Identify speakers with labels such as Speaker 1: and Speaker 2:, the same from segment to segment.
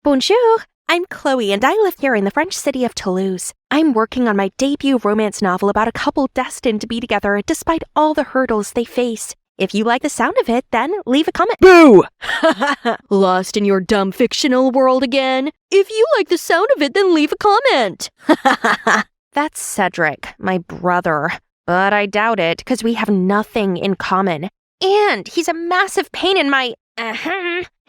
Speaker 1: Bonjour! I'm Chloe and I live here in the French city of Toulouse. I'm working on my debut romance novel about a couple destined to be together despite all the hurdles they face. If you like the sound of it, then leave a comment.
Speaker 2: Boo! Lost in your dumb fictional world again? If you like the sound of it, then leave a comment.
Speaker 1: That's Cedric, my brother. But I doubt it, because we have nothing in common. And he's a massive pain in my...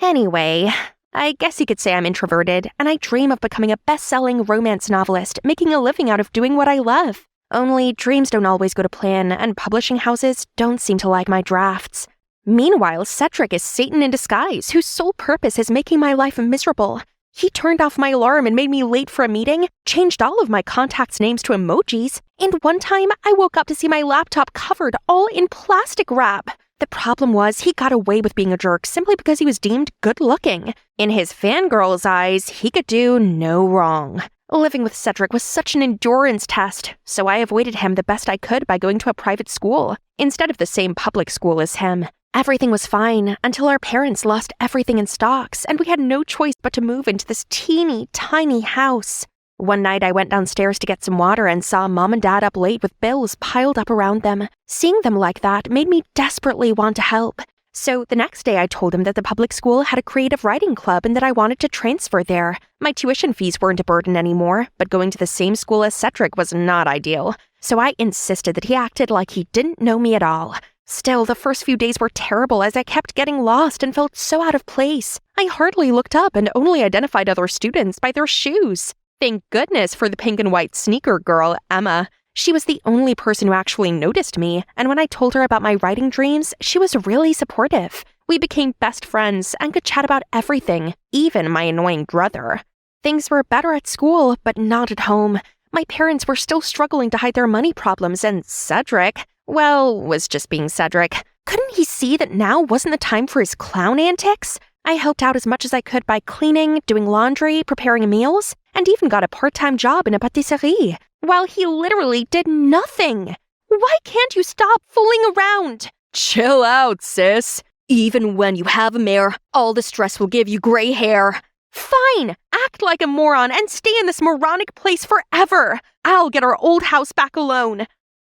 Speaker 1: Anyway, I guess you could say I'm introverted, and I dream of becoming a best-selling romance novelist, making a living out of doing what I love. Only dreams don't always go to plan, and publishing houses don't seem to like my drafts. Meanwhile, Cedric is Satan in disguise, whose sole purpose is making my life miserable. He turned off my alarm and made me late for a meeting, changed all of my contacts' names to emojis, and one time I woke up to see my laptop covered all in plastic wrap. The problem was he got away with being a jerk simply because he was deemed good-looking. In his fangirl's eyes, he could do no wrong. Living with Cedric was such an endurance test, so I avoided him the best I could by going to a private school, instead of the same public school as him. Everything was fine until our parents lost everything in stocks, and we had no choice but to move into this teeny tiny house. One night I went downstairs to get some water and saw Mom and Dad up late with bills piled up around them. Seeing them like that made me desperately want to help. So the next day I told him that the public school had a creative writing club and that I wanted to transfer there. My tuition fees weren't a burden anymore, but going to the same school as Cedric was not ideal. So I insisted that he acted like he didn't know me at all. Still, the first few days were terrible as I kept getting lost and felt so out of place. I hardly looked up and only identified other students by their shoes. Thank goodness for the pink and white sneaker girl, Emma. She was the only person who actually noticed me, and when I told her about my writing dreams, she was really supportive. We became best friends and could chat about everything, even my annoying brother. Things were better at school, but not at home. My parents were still struggling to hide their money problems, and Cedric, well, was just being Cedric. Couldn't he see that now wasn't the time for his clown antics? I helped out as much as I could by cleaning, doing laundry, preparing meals, and even got a part-time job in a patisserie, while he literally did nothing. Why can't you stop fooling around?
Speaker 2: Chill out, sis. Even when you have a mare, all the stress will give you gray hair.
Speaker 1: Fine, act like a moron and stay in this moronic place forever. I'll get our old house back alone.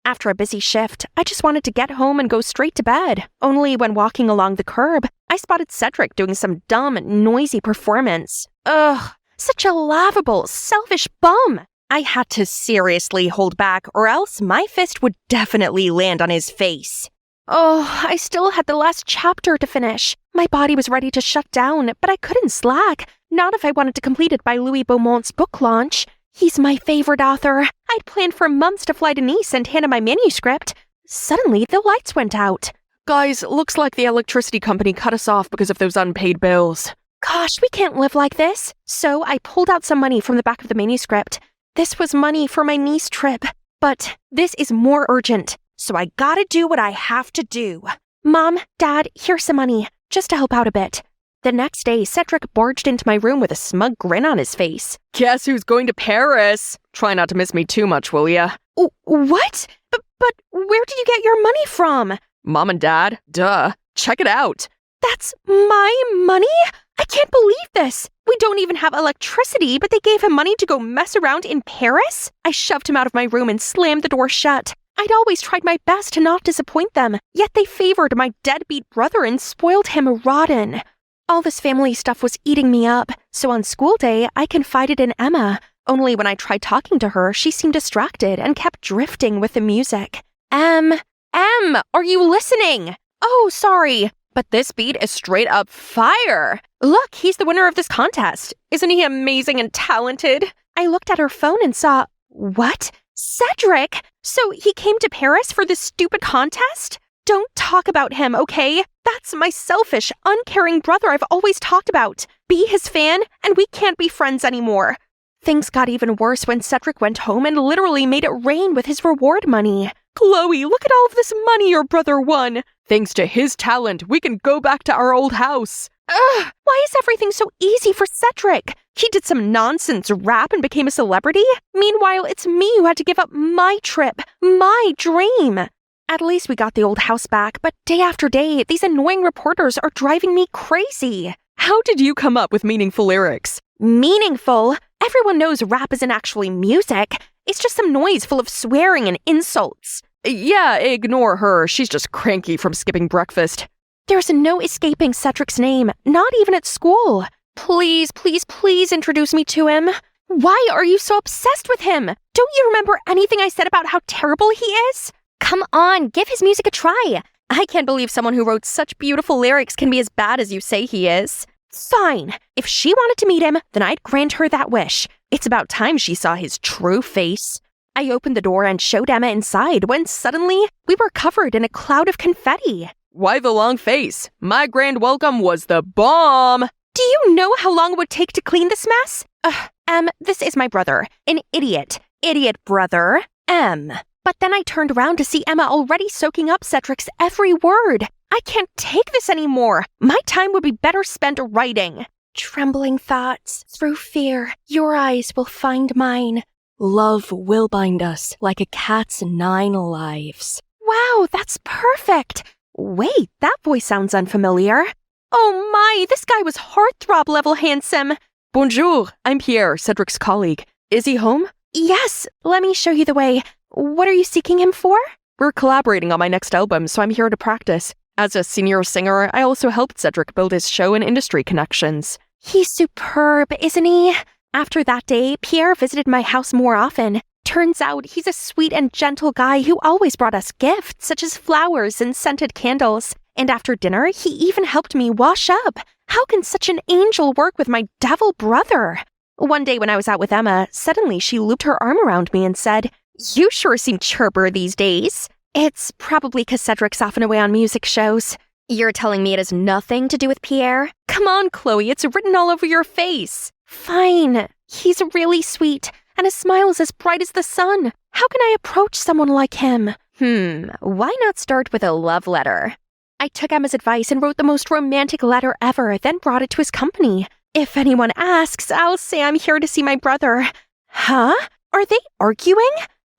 Speaker 1: After a busy shift, I just wanted to get home and go straight to bed. Only when walking along the curb, I spotted Cedric doing some dumb, noisy performance. Ugh, such a laughable, selfish bum. I had to seriously hold back, or else my fist would definitely land on his face. Oh, I still had the last chapter to finish. My body was ready to shut down, but I couldn't slack. Not if I wanted to complete it by Louis Beaumont's book launch. He's my favorite author. I'd planned for months to fly to Nice and hand him my manuscript. Suddenly, the lights went out.
Speaker 2: Guys, looks like the electricity company cut us off because of those unpaid bills.
Speaker 1: Gosh, we can't live like this. So I pulled out some money from the back of the manuscript. This was money for my Nice trip. But this is more urgent, so I gotta do what I have to do. Mom, Dad, here's some money, just to help out a bit. The next day, Cedric barged into my room with a smug grin on his face.
Speaker 2: Guess who's going to Paris? Try not to miss me too much, will ya?
Speaker 1: What? But where did you get your money from?
Speaker 2: Mom and Dad, duh. Check it out.
Speaker 1: That's my money? I can't believe this. We don't even have electricity, but they gave him money to go mess around in Paris? I shoved him out of my room and slammed the door shut. I'd always tried my best to not disappoint them, yet they favored my deadbeat brother and spoiled him rotten. All this family stuff was eating me up, so on school day, I confided in Emma. Only when I tried talking to her, she seemed distracted and kept drifting with the music. Em, are you listening? Oh, sorry, but this beat is straight up fire. Look, he's the winner of this contest. Isn't he amazing and talented? I looked at her phone and saw, what? Cedric? So he came to Paris for this stupid contest? Don't talk about him, okay? That's my selfish, uncaring brother I've always talked about. Be his fan, and we can't be friends anymore. Things got even worse when Cedric went home and literally made it rain with his reward money. Chloe, look at all of this money your brother won.
Speaker 2: Thanks to his talent, we can go back to our old house.
Speaker 1: Ugh, why is everything so easy for Cedric? He did some nonsense rap and became a celebrity. Meanwhile, it's me who had to give up my trip, my dream. At least we got the old house back, but day after day, these annoying reporters are driving me crazy.
Speaker 2: How did you come up with meaningful lyrics?
Speaker 1: Meaningful? Everyone knows rap isn't actually music. It's just some noise full of swearing and insults.
Speaker 2: Yeah, ignore her. She's just cranky from skipping breakfast.
Speaker 1: There's no escaping Cedric's name, not even at school. Please, please, please introduce me to him. Why are you so obsessed with him? Don't you remember anything I said about how terrible he is? Come on, give his music a try. I can't believe someone who wrote such beautiful lyrics can be as bad as you say he is. Fine. If she wanted to meet him, then I'd grant her that wish. It's about time she saw his true face. I opened the door and showed Emma inside when suddenly we were covered in a cloud of confetti.
Speaker 2: Why the long face? My grand welcome was the bomb!
Speaker 1: Do you know how long it would take to clean this mess? This is my brother. An idiot. Idiot brother. But then I turned around to see Emma already soaking up Cedric's every word. I can't take this anymore. My time would be better spent writing. Trembling thoughts, through fear, your eyes will find mine.
Speaker 2: Love will bind us like a cat's 9 lives.
Speaker 1: Wow, that's perfect. Wait, that voice sounds unfamiliar. Oh my, this guy was heartthrob level handsome.
Speaker 2: Bonjour, I'm Pierre, Cedric's colleague. Is he home?
Speaker 1: Yes, let me show you the way. What are you seeking him for?
Speaker 2: We're collaborating on my next album, so I'm here to practice. As a senior singer, I also helped Cedric build his show and industry connections.
Speaker 1: He's superb, isn't he? After that day, Pierre visited my house more often. Turns out he's a sweet and gentle guy who always brought us gifts, such as flowers and scented candles. And after dinner, he even helped me wash up. How can such an angel work with my devil brother? One day when I was out with Emma, suddenly she looped her arm around me and said, "You sure seem chirper these days." It's probably because Cedric's often away on music shows. You're telling me it has nothing to do with Pierre? Come on, Chloe, it's written all over your face. Fine. He's really sweet, and his smile is as bright as the sun. How can I approach someone like him? Why not start with a love letter? I took Emma's advice and wrote the most romantic letter ever, then brought it to his company. If anyone asks, I'll say I'm here to see my brother. Huh? Are they arguing?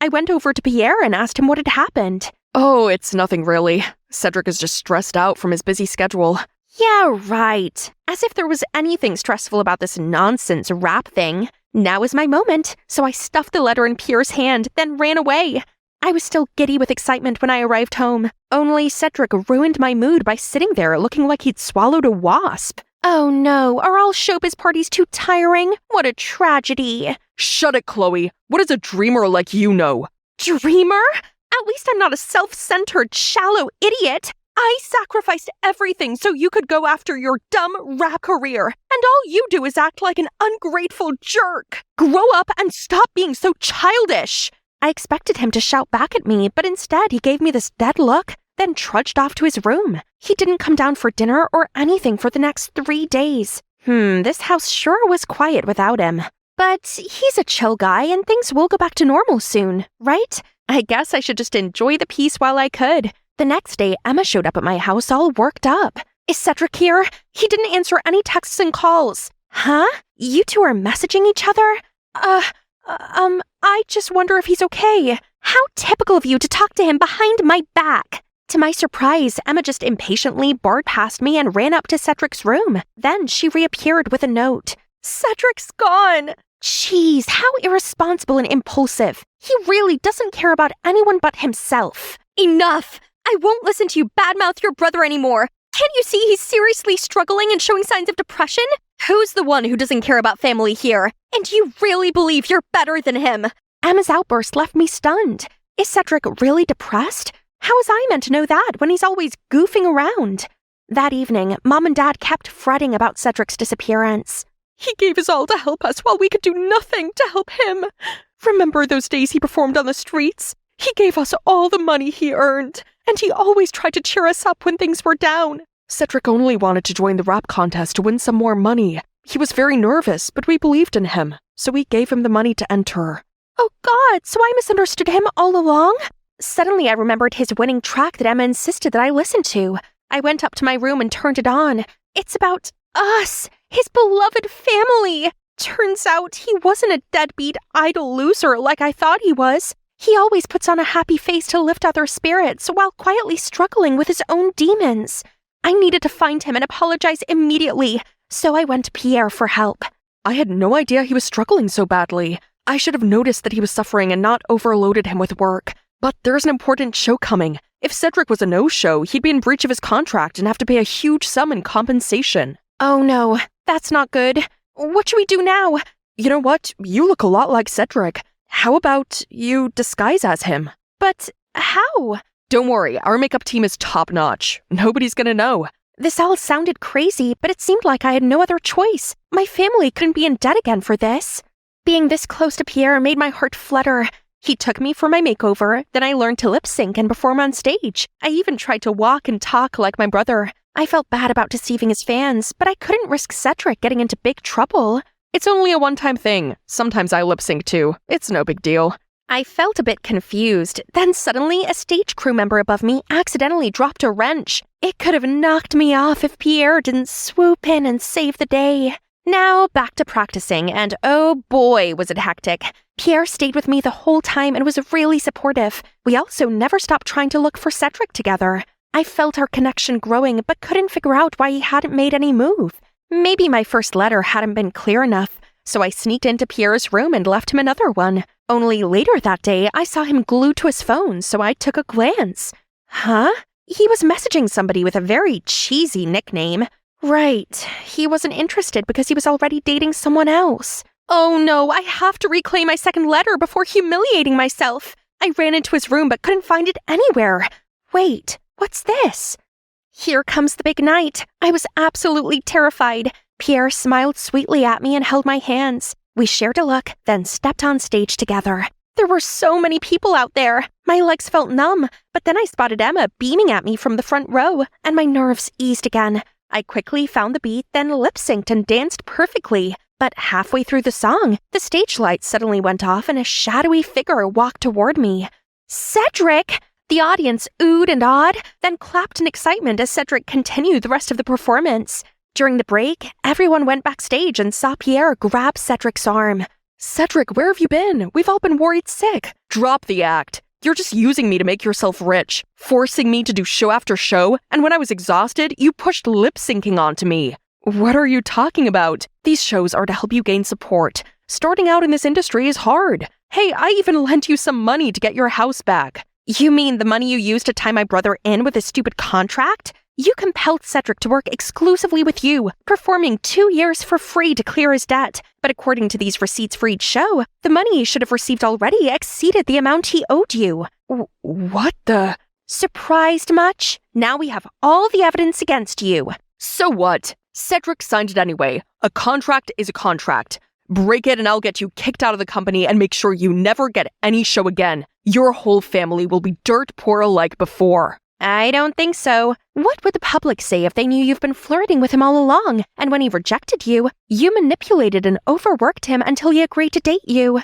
Speaker 1: I went over to Pierre and asked him what had happened.
Speaker 2: Oh, it's nothing really. Cedric is just stressed out from his busy schedule.
Speaker 1: Yeah, right. As if there was anything stressful about this nonsense rap thing. Now is my moment, so I stuffed the letter in Pierre's hand, then ran away. I was still giddy with excitement when I arrived home. Only Cedric ruined my mood by sitting there looking like he'd swallowed a wasp. Oh no, are all showbiz parties too tiring? What a tragedy.
Speaker 2: Shut it, Chloe. What does a dreamer like you know?
Speaker 1: Dreamer? At least I'm not a self-centered, shallow idiot. I sacrificed everything so you could go after your dumb rap career, and all you do is act like an ungrateful jerk. Grow up and stop being so childish. I expected him to shout back at me, but instead he gave me this dead look, then trudged off to his room. He didn't come down for dinner or anything for the next 3 days. This house sure was quiet without him. But he's a chill guy and things will go back to normal soon, right? I guess I should just enjoy the peace while I could. The next day, Emma showed up at my house all worked up. Is Cedric here? He didn't answer any texts and calls. Huh? You two are messaging each other? I just wonder if he's okay. How typical of you to talk to him behind my back. To my surprise, Emma just impatiently barred past me and ran up to Cedric's room. Then she reappeared with a note. Cedric's gone. Jeez, how irresponsible and impulsive. He really doesn't care about anyone but himself. Enough! I won't listen to you badmouth your brother anymore. Can't you see he's seriously struggling and showing signs of depression? Who's the one who doesn't care about family here? And you really believe you're better than him? Emma's outburst left me stunned. Is Cedric really depressed? How was I meant to know that when he's always goofing around? That evening, Mom and Dad kept fretting about Cedric's disappearance. He gave his all to help us while we could do nothing to help him. Remember those days he performed on the streets? He gave us all the money he earned, and he always tried to cheer us up when things were down.
Speaker 2: Cedric only wanted to join the rap contest to win some more money. He was very nervous, but we believed in him, so we gave him the money to enter.
Speaker 1: Oh God, so I misunderstood him all along? Suddenly I remembered his winning track that Emma insisted that I listen to. I went up to my room and turned it on. It's about us, his beloved family. Turns out he wasn't a deadbeat, idle loser like I thought he was. He always puts on a happy face to lift others' spirits while quietly struggling with his own demons. I needed to find him and apologize immediately, so I went to Pierre for help.
Speaker 2: I had no idea he was struggling so badly. I should have noticed that he was suffering and not overloaded him with work. But there's an important show coming. If Cedric was a no-show, he'd be in breach of his contract and have to pay a huge sum in compensation.
Speaker 1: Oh no, that's not good. What should we do now?
Speaker 2: You know what? You look a lot like Cedric. How about you disguise as him?
Speaker 1: But how?
Speaker 2: Don't worry, our makeup team is top-notch. Nobody's gonna know.
Speaker 1: This all sounded crazy, but it seemed like I had no other choice. My family couldn't be in debt again for this. Being this close to Pierre made my heart flutter. He took me for my makeover, then I learned to lip sync and perform on stage. I even tried to walk and talk like my brother. I felt bad about deceiving his fans, but I couldn't risk Cedric getting into big trouble.
Speaker 2: It's only a one-time thing. Sometimes I lip sync too. It's no big deal.
Speaker 1: I felt a bit confused. Then suddenly, a stage crew member above me accidentally dropped a wrench. It could have knocked me off if Pierre didn't swoop in and save the day. Now, back to practicing, and oh boy, was it hectic. Pierre stayed with me the whole time and was really supportive. We also never stopped trying to look for Cedric together. I felt our connection growing, but couldn't figure out why he hadn't made any move. Maybe my first letter hadn't been clear enough, so I sneaked into Pierre's room and left him another one. Only later that day, I saw him glued to his phone, so I took a glance. Huh? He was messaging somebody with a very cheesy nickname. Right, he wasn't interested because he was already dating someone else. Oh no, I have to reclaim my second letter before humiliating myself. I ran into his room but couldn't find it anywhere. Wait, what's this? Here comes the big night. I was absolutely terrified. Pierre smiled sweetly at me and held my hands. We shared a look, then stepped on stage together. There were so many people out there. My legs felt numb, but then I spotted Emma beaming at me from the front row, and my nerves eased again. I quickly found the beat, then lip-synced and danced perfectly. But halfway through the song, the stage lights suddenly went off and a shadowy figure walked toward me. Cedric! The audience oohed and awed, then clapped in excitement as Cedric continued the rest of the performance. During the break, everyone went backstage and saw Pierre grab Cedric's arm.
Speaker 2: Cedric, where have you been? We've all been worried sick. Drop the act. You're just using me to make yourself rich, forcing me to do show after show, and when I was exhausted, you pushed lip-syncing onto me. What are you talking about? These shows are to help you gain support. Starting out in this industry is hard. Hey, I even lent you some money to get your house back.
Speaker 1: You mean the money you used to tie my brother in with his stupid contract? You compelled Cedric to work exclusively with you, performing 2 years for free to clear his debt. But according to these receipts for each show, the money he should have received already exceeded the amount he owed you.
Speaker 2: What the?
Speaker 1: Surprised much? Now we have all the evidence against you.
Speaker 2: So what? Cedric signed it anyway. A contract is a contract. Break it and I'll get you kicked out of the company and make sure you never get any show again. Your whole family will be dirt poor like before.
Speaker 1: I don't think so. What would the public say if they knew you've been flirting with him all along, and when he rejected you, you manipulated and overworked him until he agreed to date you?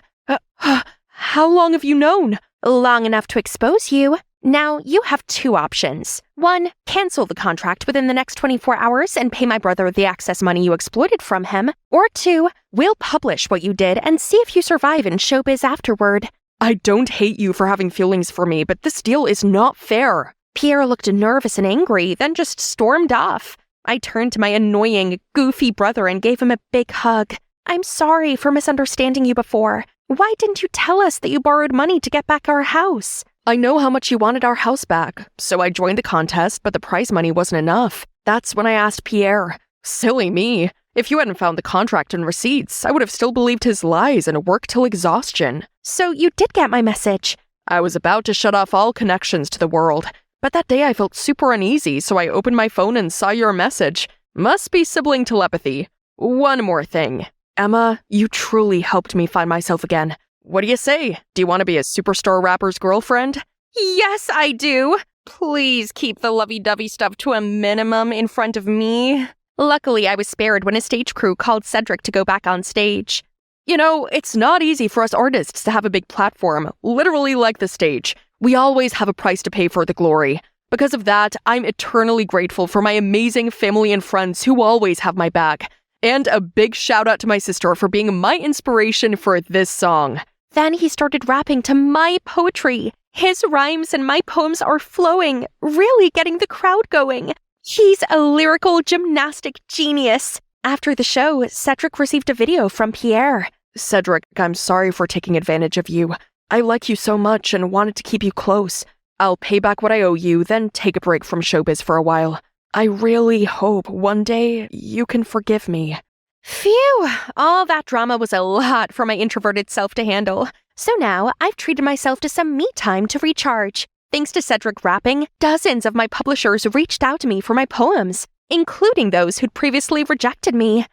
Speaker 2: How long have you known?
Speaker 1: Long enough to expose you. Now, you have 2 options. 1, cancel the contract within the next 24 hours and pay my brother the excess money you exploited from him. Or 2, we'll publish what you did and see if you survive in showbiz afterward.
Speaker 2: I don't hate you for having feelings for me, but this deal is not fair.
Speaker 1: Pierre looked nervous and angry, then just stormed off. I turned to my annoying, goofy brother and gave him a big hug. I'm sorry for misunderstanding you before. Why didn't you tell us that you borrowed money to get back our house?
Speaker 2: I know how much you wanted our house back, so I joined the contest, but the prize money wasn't enough. That's when I asked Pierre. Silly me. If you hadn't found the contract and receipts, I would have still believed his lies and worked till exhaustion.
Speaker 1: So you did get my message.
Speaker 2: I was about to shut off all connections to the world. But that day I felt super uneasy, so I opened my phone and saw your message. Must be sibling telepathy. One more thing. Emma, you truly helped me find myself again. What do you say? Do you want to be a superstar rapper's girlfriend?
Speaker 1: Yes, I do. Please keep the lovey-dovey stuff to a minimum in front of me. Luckily, I was spared when a stage crew called Cedric to go back on stage.
Speaker 2: You know, it's not easy for us artists to have a big platform, literally like the stage. We always have a price to pay for the glory. Because of that, I'm eternally grateful for my amazing family and friends who always have my back. And a big shout out to my sister for being my inspiration for this song.
Speaker 1: Then he started rapping to my poetry. His rhymes and my poems are flowing, really getting the crowd going. He's a lyrical gymnastic genius. After the show, Cedric received a video from Pierre.
Speaker 2: Cedric, I'm sorry for taking advantage of you. I like you so much and wanted to keep you close. I'll pay back what I owe you, then take a break from showbiz for a while. I really hope one day you can forgive me.
Speaker 1: Phew, all that drama was a lot for my introverted self to handle. So now I've treated myself to some me time to recharge. Thanks to Cedric rapping, dozens of my publishers reached out to me for my poems, including those who'd previously rejected me.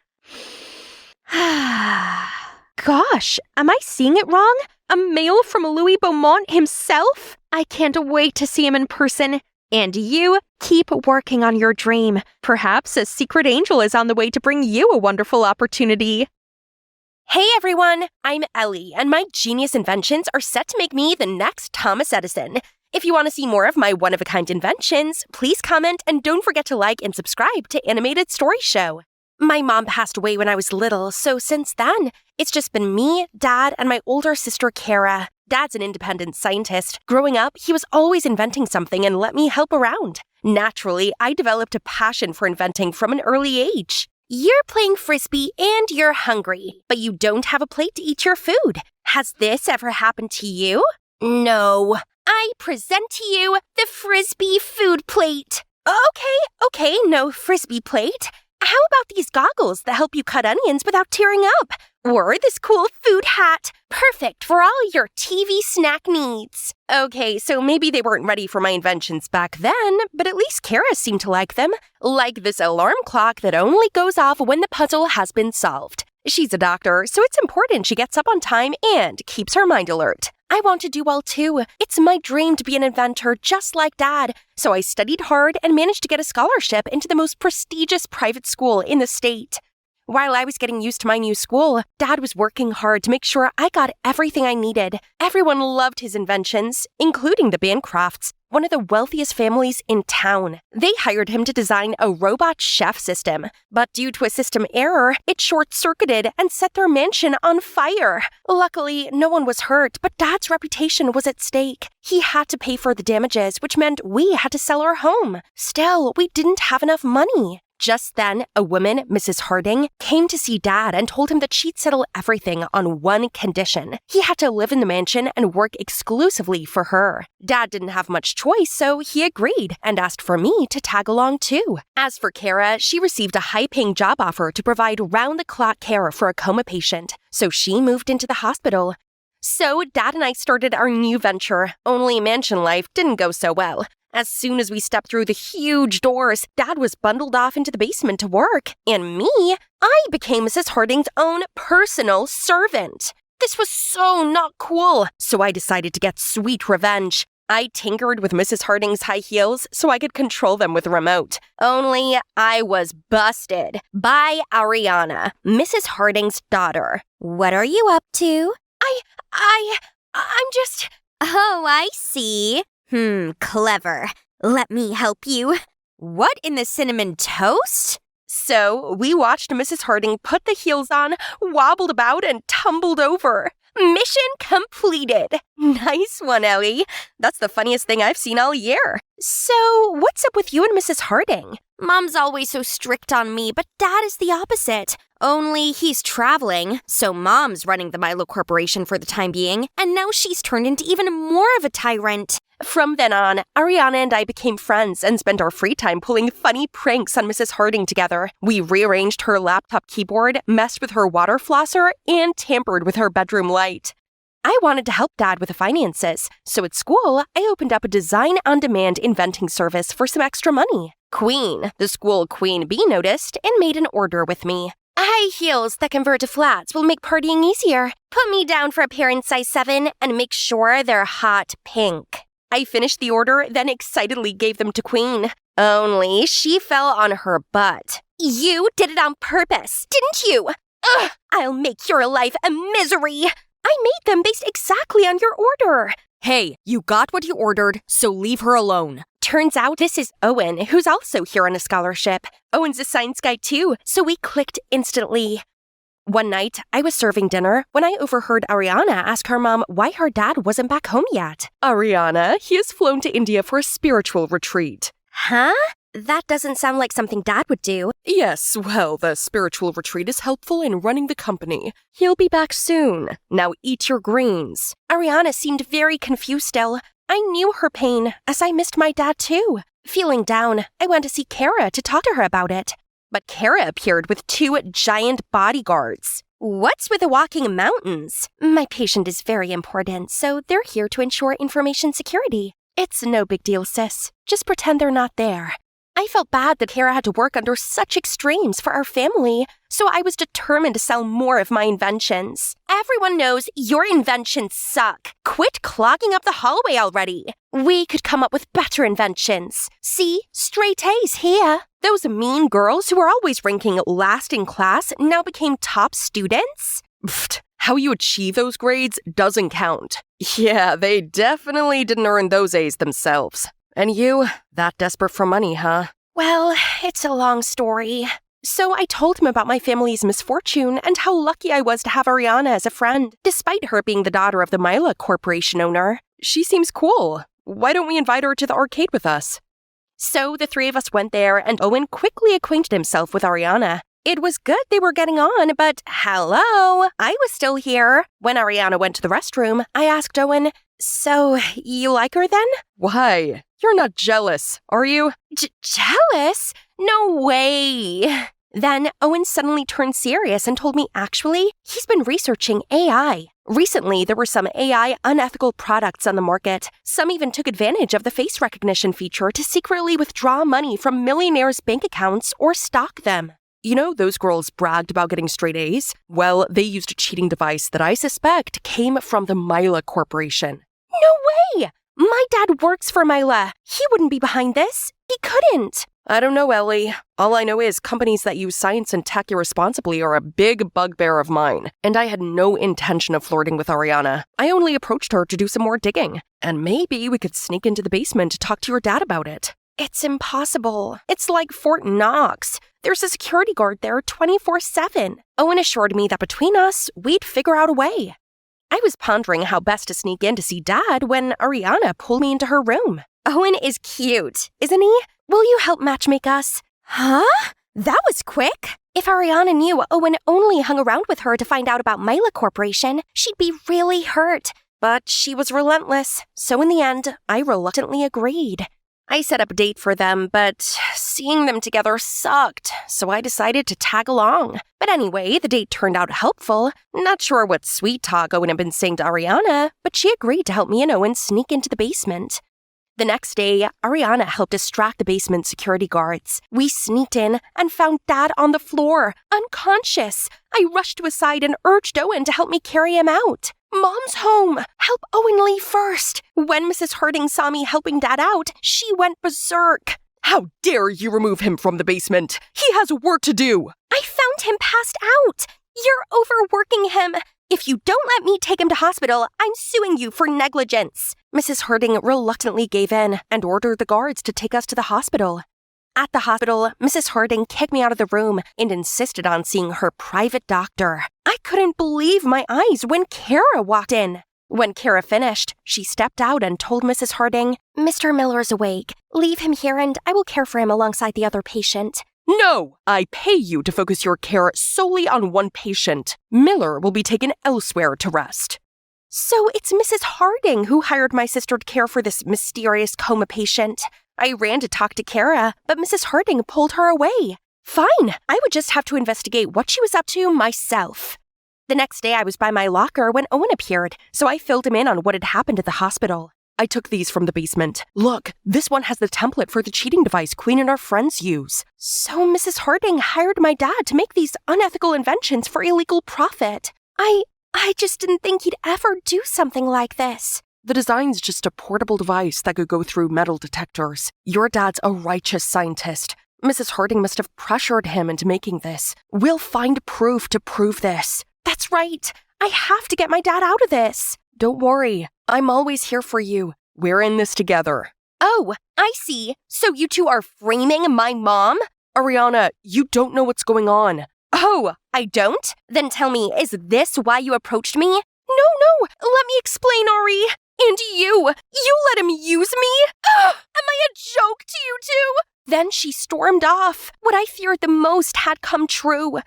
Speaker 1: Gosh, am I seeing it wrong? A mail from Louis Beaumont himself? I can't wait to see him in person. And you, keep working on your dream. Perhaps a secret angel is on the way to bring you a wonderful opportunity. Hey everyone, I'm Ellie, and my genius inventions are set to make me the next Thomas Edison. If you want to see more of my one-of-a-kind inventions, please comment and don't forget to like and subscribe to Animated Story Show. My mom passed away when I was little, so since then, it's just been me, Dad, and my older sister Kara. Dad's an independent scientist. Growing up, he was always inventing something and let me help around. Naturally, I developed a passion for inventing from an early age. You're playing Frisbee and you're hungry, but you don't have a plate to eat your food. Has this ever happened to you? No. I present to you the Frisbee food plate. Okay, no Frisbee plate. How about these goggles that help you cut onions without tearing up? Or this cool food hat, perfect for all your TV snack needs. Okay, so maybe they weren't ready for my inventions back then, but at least Kara seemed to like them. Like this alarm clock that only goes off when the puzzle has been solved. She's a doctor, so it's important she gets up on time and keeps her mind alert. I want to do well too. It's my dream to be an inventor just like Dad. So I studied hard and managed to get a scholarship into the most prestigious private school in the state. While I was getting used to my new school, Dad was working hard to make sure I got everything I needed. Everyone loved his inventions, including the Bancrofts, one of the wealthiest families in town. They hired him to design a robot chef system, but due to a system error, it short-circuited and set their mansion on fire. Luckily, no one was hurt, but Dad's reputation was at stake. He had to pay for the damages, which meant we had to sell our home. Still, we didn't have enough money. Just then, a woman, Mrs. Harding, came to see Dad and told him that she'd settle everything on one condition. He had to live in the mansion and work exclusively for her. Dad didn't have much choice, so he agreed and asked for me to tag along too. As for Kara, she received a high-paying job offer to provide round-the-clock care for a coma patient, so she moved into the hospital. So Dad and I started our new venture, only mansion life didn't go so well. As soon as we stepped through the huge doors, Dad was bundled off into the basement to work. And me, I became Mrs. Harding's own personal servant. This was so not cool, so I decided to get sweet revenge. I tinkered with Mrs. Harding's high heels so I could control them with a remote. Only I was busted by Ariana, Mrs. Harding's daughter.
Speaker 3: What are you up to?
Speaker 1: I'm just...
Speaker 3: Oh, I see. Clever. Let me help you. What in the cinnamon toast?
Speaker 1: So we watched Mrs. Harding put the heels on, wobbled about, and tumbled over. Mission completed. Nice one, Ellie. That's the funniest thing I've seen all year. So, what's up with you and Mrs. Harding?
Speaker 3: Mom's always so strict on me, but Dad is the opposite. Only he's traveling, so Mom's running the Milo Corporation for the time being, and now she's turned into even more of a tyrant.
Speaker 1: From then on, Ariana and I became friends and spent our free time pulling funny pranks on Mrs. Harding together. We rearranged her laptop keyboard, messed with her water flosser, and tampered with her bedroom light. I wanted to help Dad with the finances, so at school, I opened up a design-on-demand inventing service for some extra money. Queen, the school queen bee, noticed and made an order with me. High heels that convert to flats will make partying easier. Put me down for a pair in size 7 and make sure they're hot pink. I finished the order, then excitedly gave them to Queen. Only she fell on her butt. You did it on purpose, didn't you? Ugh, I'll make your life a misery. I made them based exactly on your order.
Speaker 2: Hey, you got what you ordered, so leave her alone.
Speaker 1: Turns out this is Owen, who's also here on a scholarship. Owen's a science guy too, so we clicked instantly. One night, I was serving dinner when I overheard Ariana ask her mom why her dad wasn't back home yet. Ariana, he has flown to India for a spiritual retreat.
Speaker 3: Huh? That doesn't sound like something Dad would do.
Speaker 2: Yes, well, the spiritual retreat is helpful in running the company. He'll be back soon. Now eat your greens.
Speaker 3: Ariana seemed very confused still. I knew her pain, as I missed my dad too. Feeling down, I went to see Kara to talk to her about it. But Kara appeared with 2 giant bodyguards. What's with the walking mountains? My patient is very important, so they're here to ensure information security. It's no big deal, sis. Just pretend they're not there. I felt bad that Kara had to work under such extremes for our family, so I was determined to sell more of my inventions. Everyone knows your inventions suck. Quit clogging up the hallway already. We could come up with better inventions. See, straight A's here. Those mean girls who were always ranking last in class now became top students?
Speaker 2: Pfft, how you achieve those grades doesn't count. Yeah, they definitely didn't earn those A's themselves. And you, that desperate for money, huh?
Speaker 3: Well, it's a long story. So I told him about my family's misfortune and how lucky I was to have Ariana as a friend, despite her being the daughter of the Myla Corporation owner.
Speaker 2: She seems cool. Why don't we invite her to the arcade with us?
Speaker 3: So the 3 of us went there, and Owen quickly acquainted himself with Ariana. It was good they were getting on, but hello, I was still here. When Ariana went to the restroom, I asked Owen, "So, you like her then?"
Speaker 2: Why? You're not jealous, are you?
Speaker 3: Jealous? No way. Then Owen suddenly turned serious and told me actually, he's been researching AI. Recently, there were some AI unethical products on the market. Some even took advantage of the face recognition feature to secretly withdraw money from millionaires' bank accounts or stock them.
Speaker 2: You know, those girls bragged about getting straight A's? Well, they used a cheating device that I suspect came from the Myla Corporation.
Speaker 3: No way! My dad works for Myla. He wouldn't be behind this. He couldn't.
Speaker 2: I don't know, Ellie. All I know is companies that use science and tech irresponsibly are a big bugbear of mine, and I had no intention of flirting with Ariana. I only approached her to do some more digging, and maybe we could sneak into the basement to talk to your dad about it.
Speaker 3: It's impossible. It's like Fort Knox. There's a security guard there 24/7. Owen assured me that between us, we'd figure out a way. I was pondering how best to sneak in to see Dad when Ariana pulled me into her room. Owen is cute, isn't he? Will you help matchmake us? Huh? That was quick. If Ariana knew Owen only hung around with her to find out about Myla Corporation, she'd be really hurt. But she was relentless, so in the end, I reluctantly agreed. I set up a date for them, but seeing them together sucked, so I decided to tag along. But anyway, the date turned out helpful. Not sure what sweet talk Owen had been saying to Ariana, but she agreed to help me and Owen sneak into the basement. The next day, Ariana helped distract the basement security guards. We sneaked in and found Dad on the floor, unconscious. I rushed to his side and urged Owen to help me carry him out. "Mom's home! Help Owen leave first!" When Mrs. Harding saw me helping Dad out, she went berserk.
Speaker 2: How dare you remove him from the basement? He has work to do!
Speaker 3: I found him passed out. You're overworking him. If you don't let me take him to hospital, I'm suing you for negligence. Mrs. Harding reluctantly gave in and ordered the guards to take us to the hospital. At the hospital, Mrs. Harding kicked me out of the room and insisted on seeing her private doctor. I couldn't believe my eyes when Kara walked in. When Kara finished, she stepped out and told Mrs. Harding, "Mr. Miller's awake. Leave him here and I will care for him alongside the other patient."
Speaker 2: No! I pay you to focus your care solely on one patient. Miller will be taken elsewhere to rest.
Speaker 3: So it's Mrs. Harding who hired my sister to care for this mysterious coma patient. I ran to talk to Kara, but Mrs. Harding pulled her away. Fine, I would just have to investigate what she was up to myself. The next day I was by my locker when Owen appeared, so I filled him in on what had happened at the hospital.
Speaker 2: I took these from the basement. Look, this one has the template for the cheating device Queen and our friends use.
Speaker 3: So Mrs. Harding hired my dad to make these unethical inventions for illegal profit. I just didn't think he'd ever do something like this.
Speaker 2: The design's just a portable device that could go through metal detectors. Your dad's a righteous scientist. Mrs. Harding must have pressured him into making this. We'll find proof to prove this.
Speaker 3: That's right. I have to get my dad out of this.
Speaker 2: Don't worry. I'm always here for you. We're in this together.
Speaker 3: Oh, I see. So you two are framing my mom?
Speaker 2: Ariana, you don't know what's going on.
Speaker 3: Oh, I don't? Then tell me, is this why you approached me? No, let me explain, Ari. And you let him use me? Am I a joke to you two? Then she stormed off. What I feared the most had come true.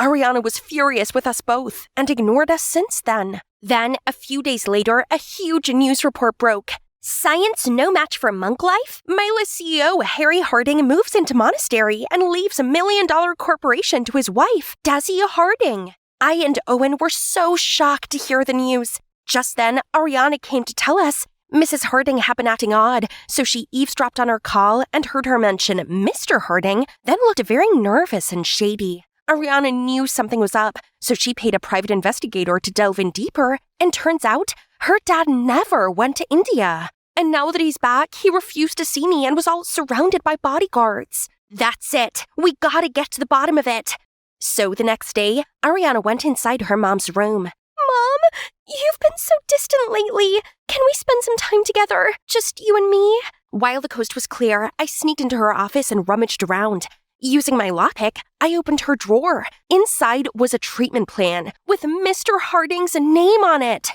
Speaker 3: Ariana was furious with us both and ignored us since then. Then, a few days later, a huge news report broke. Science no match for monk life? Myla CEO Harry Harding moves into monastery and leaves $1 million corporation to his wife, Desi Harding. I and Owen were so shocked to hear the news. Just then, Ariana came to tell us Mrs. Harding had been acting odd, so she eavesdropped on our call and heard her mention Mr. Harding, then looked very nervous and shady. Ariana knew something was up, so she paid a private investigator to delve in deeper, and turns out her dad never went to India. And now that he's back, he refused to see me and was all surrounded by bodyguards. That's it. We gotta get to the bottom of it. So the next day, Ariana went inside her mom's room. Mom, you've been so distant lately. Can we spend some time together? Just you and me? While the coast was clear, I sneaked into her office and rummaged around. Using my lockpick, I opened her drawer. Inside was a treatment plan with Mr. Harding's name on it.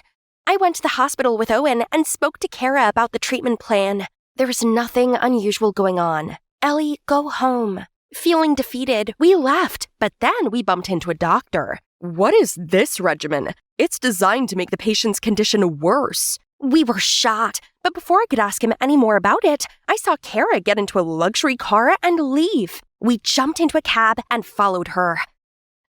Speaker 3: I went to the hospital with Owen and spoke to Kara about the treatment plan. There was nothing unusual going on. Ellie, go home. Feeling defeated, we left, but then we bumped into a doctor.
Speaker 2: What is this regimen? It's designed to make the patient's condition worse.
Speaker 3: We were shocked, but before I could ask him any more about it, I saw Kara get into a luxury car and leave. We jumped into a cab and followed her.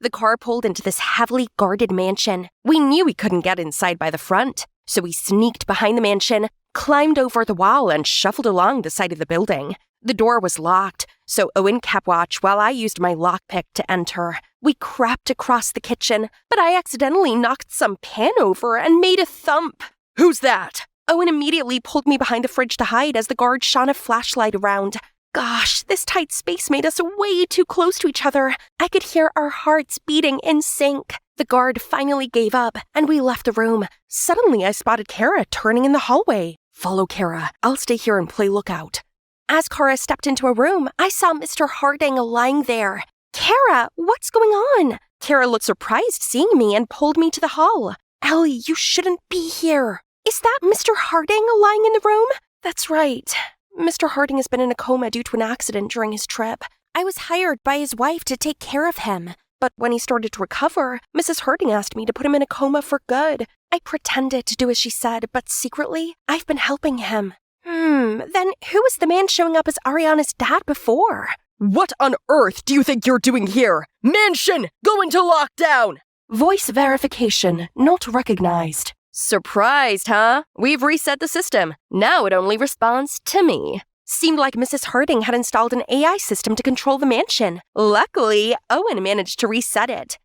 Speaker 3: The car pulled into this heavily guarded mansion. We knew we couldn't get inside by the front, so we sneaked behind the mansion, climbed over the wall, and shuffled along the side of the building. The door was locked, so Owen kept watch while I used my lockpick to enter. We crept across the kitchen, but I accidentally knocked some pan over and made a thump.
Speaker 2: Who's that?
Speaker 3: Owen immediately pulled me behind the fridge to hide as the guard shone a flashlight around. Gosh, this tight space made us way too close to each other. I could hear our hearts beating in sync. The guard finally gave up, and we left the room. Suddenly, I spotted Kara turning in the hallway. Follow Kara. I'll stay here and play lookout. As Kara stepped into a room, I saw Mr. Harding lying there. Kara, what's going on? Kara looked surprised seeing me and pulled me to the hall. Ellie, you shouldn't be here. Is that Mr. Harding lying in the room? That's right. Mr. Harding has been in a coma due to an accident during his trip. I was hired by his wife to take care of him. But when he started to recover, Mrs. Harding asked me to put him in a coma for good. I pretended to do as she said, but secretly, I've been helping him. Then who was the man showing up as Ariana's dad before?
Speaker 2: What on earth do you think you're doing here? Mansion! Go into lockdown!
Speaker 3: Voice verification not recognized. Surprised, huh? We've reset the system. Now it only responds to me. Seemed like Mrs. Harding had installed an AI system to control the mansion. Luckily, Owen managed to reset it.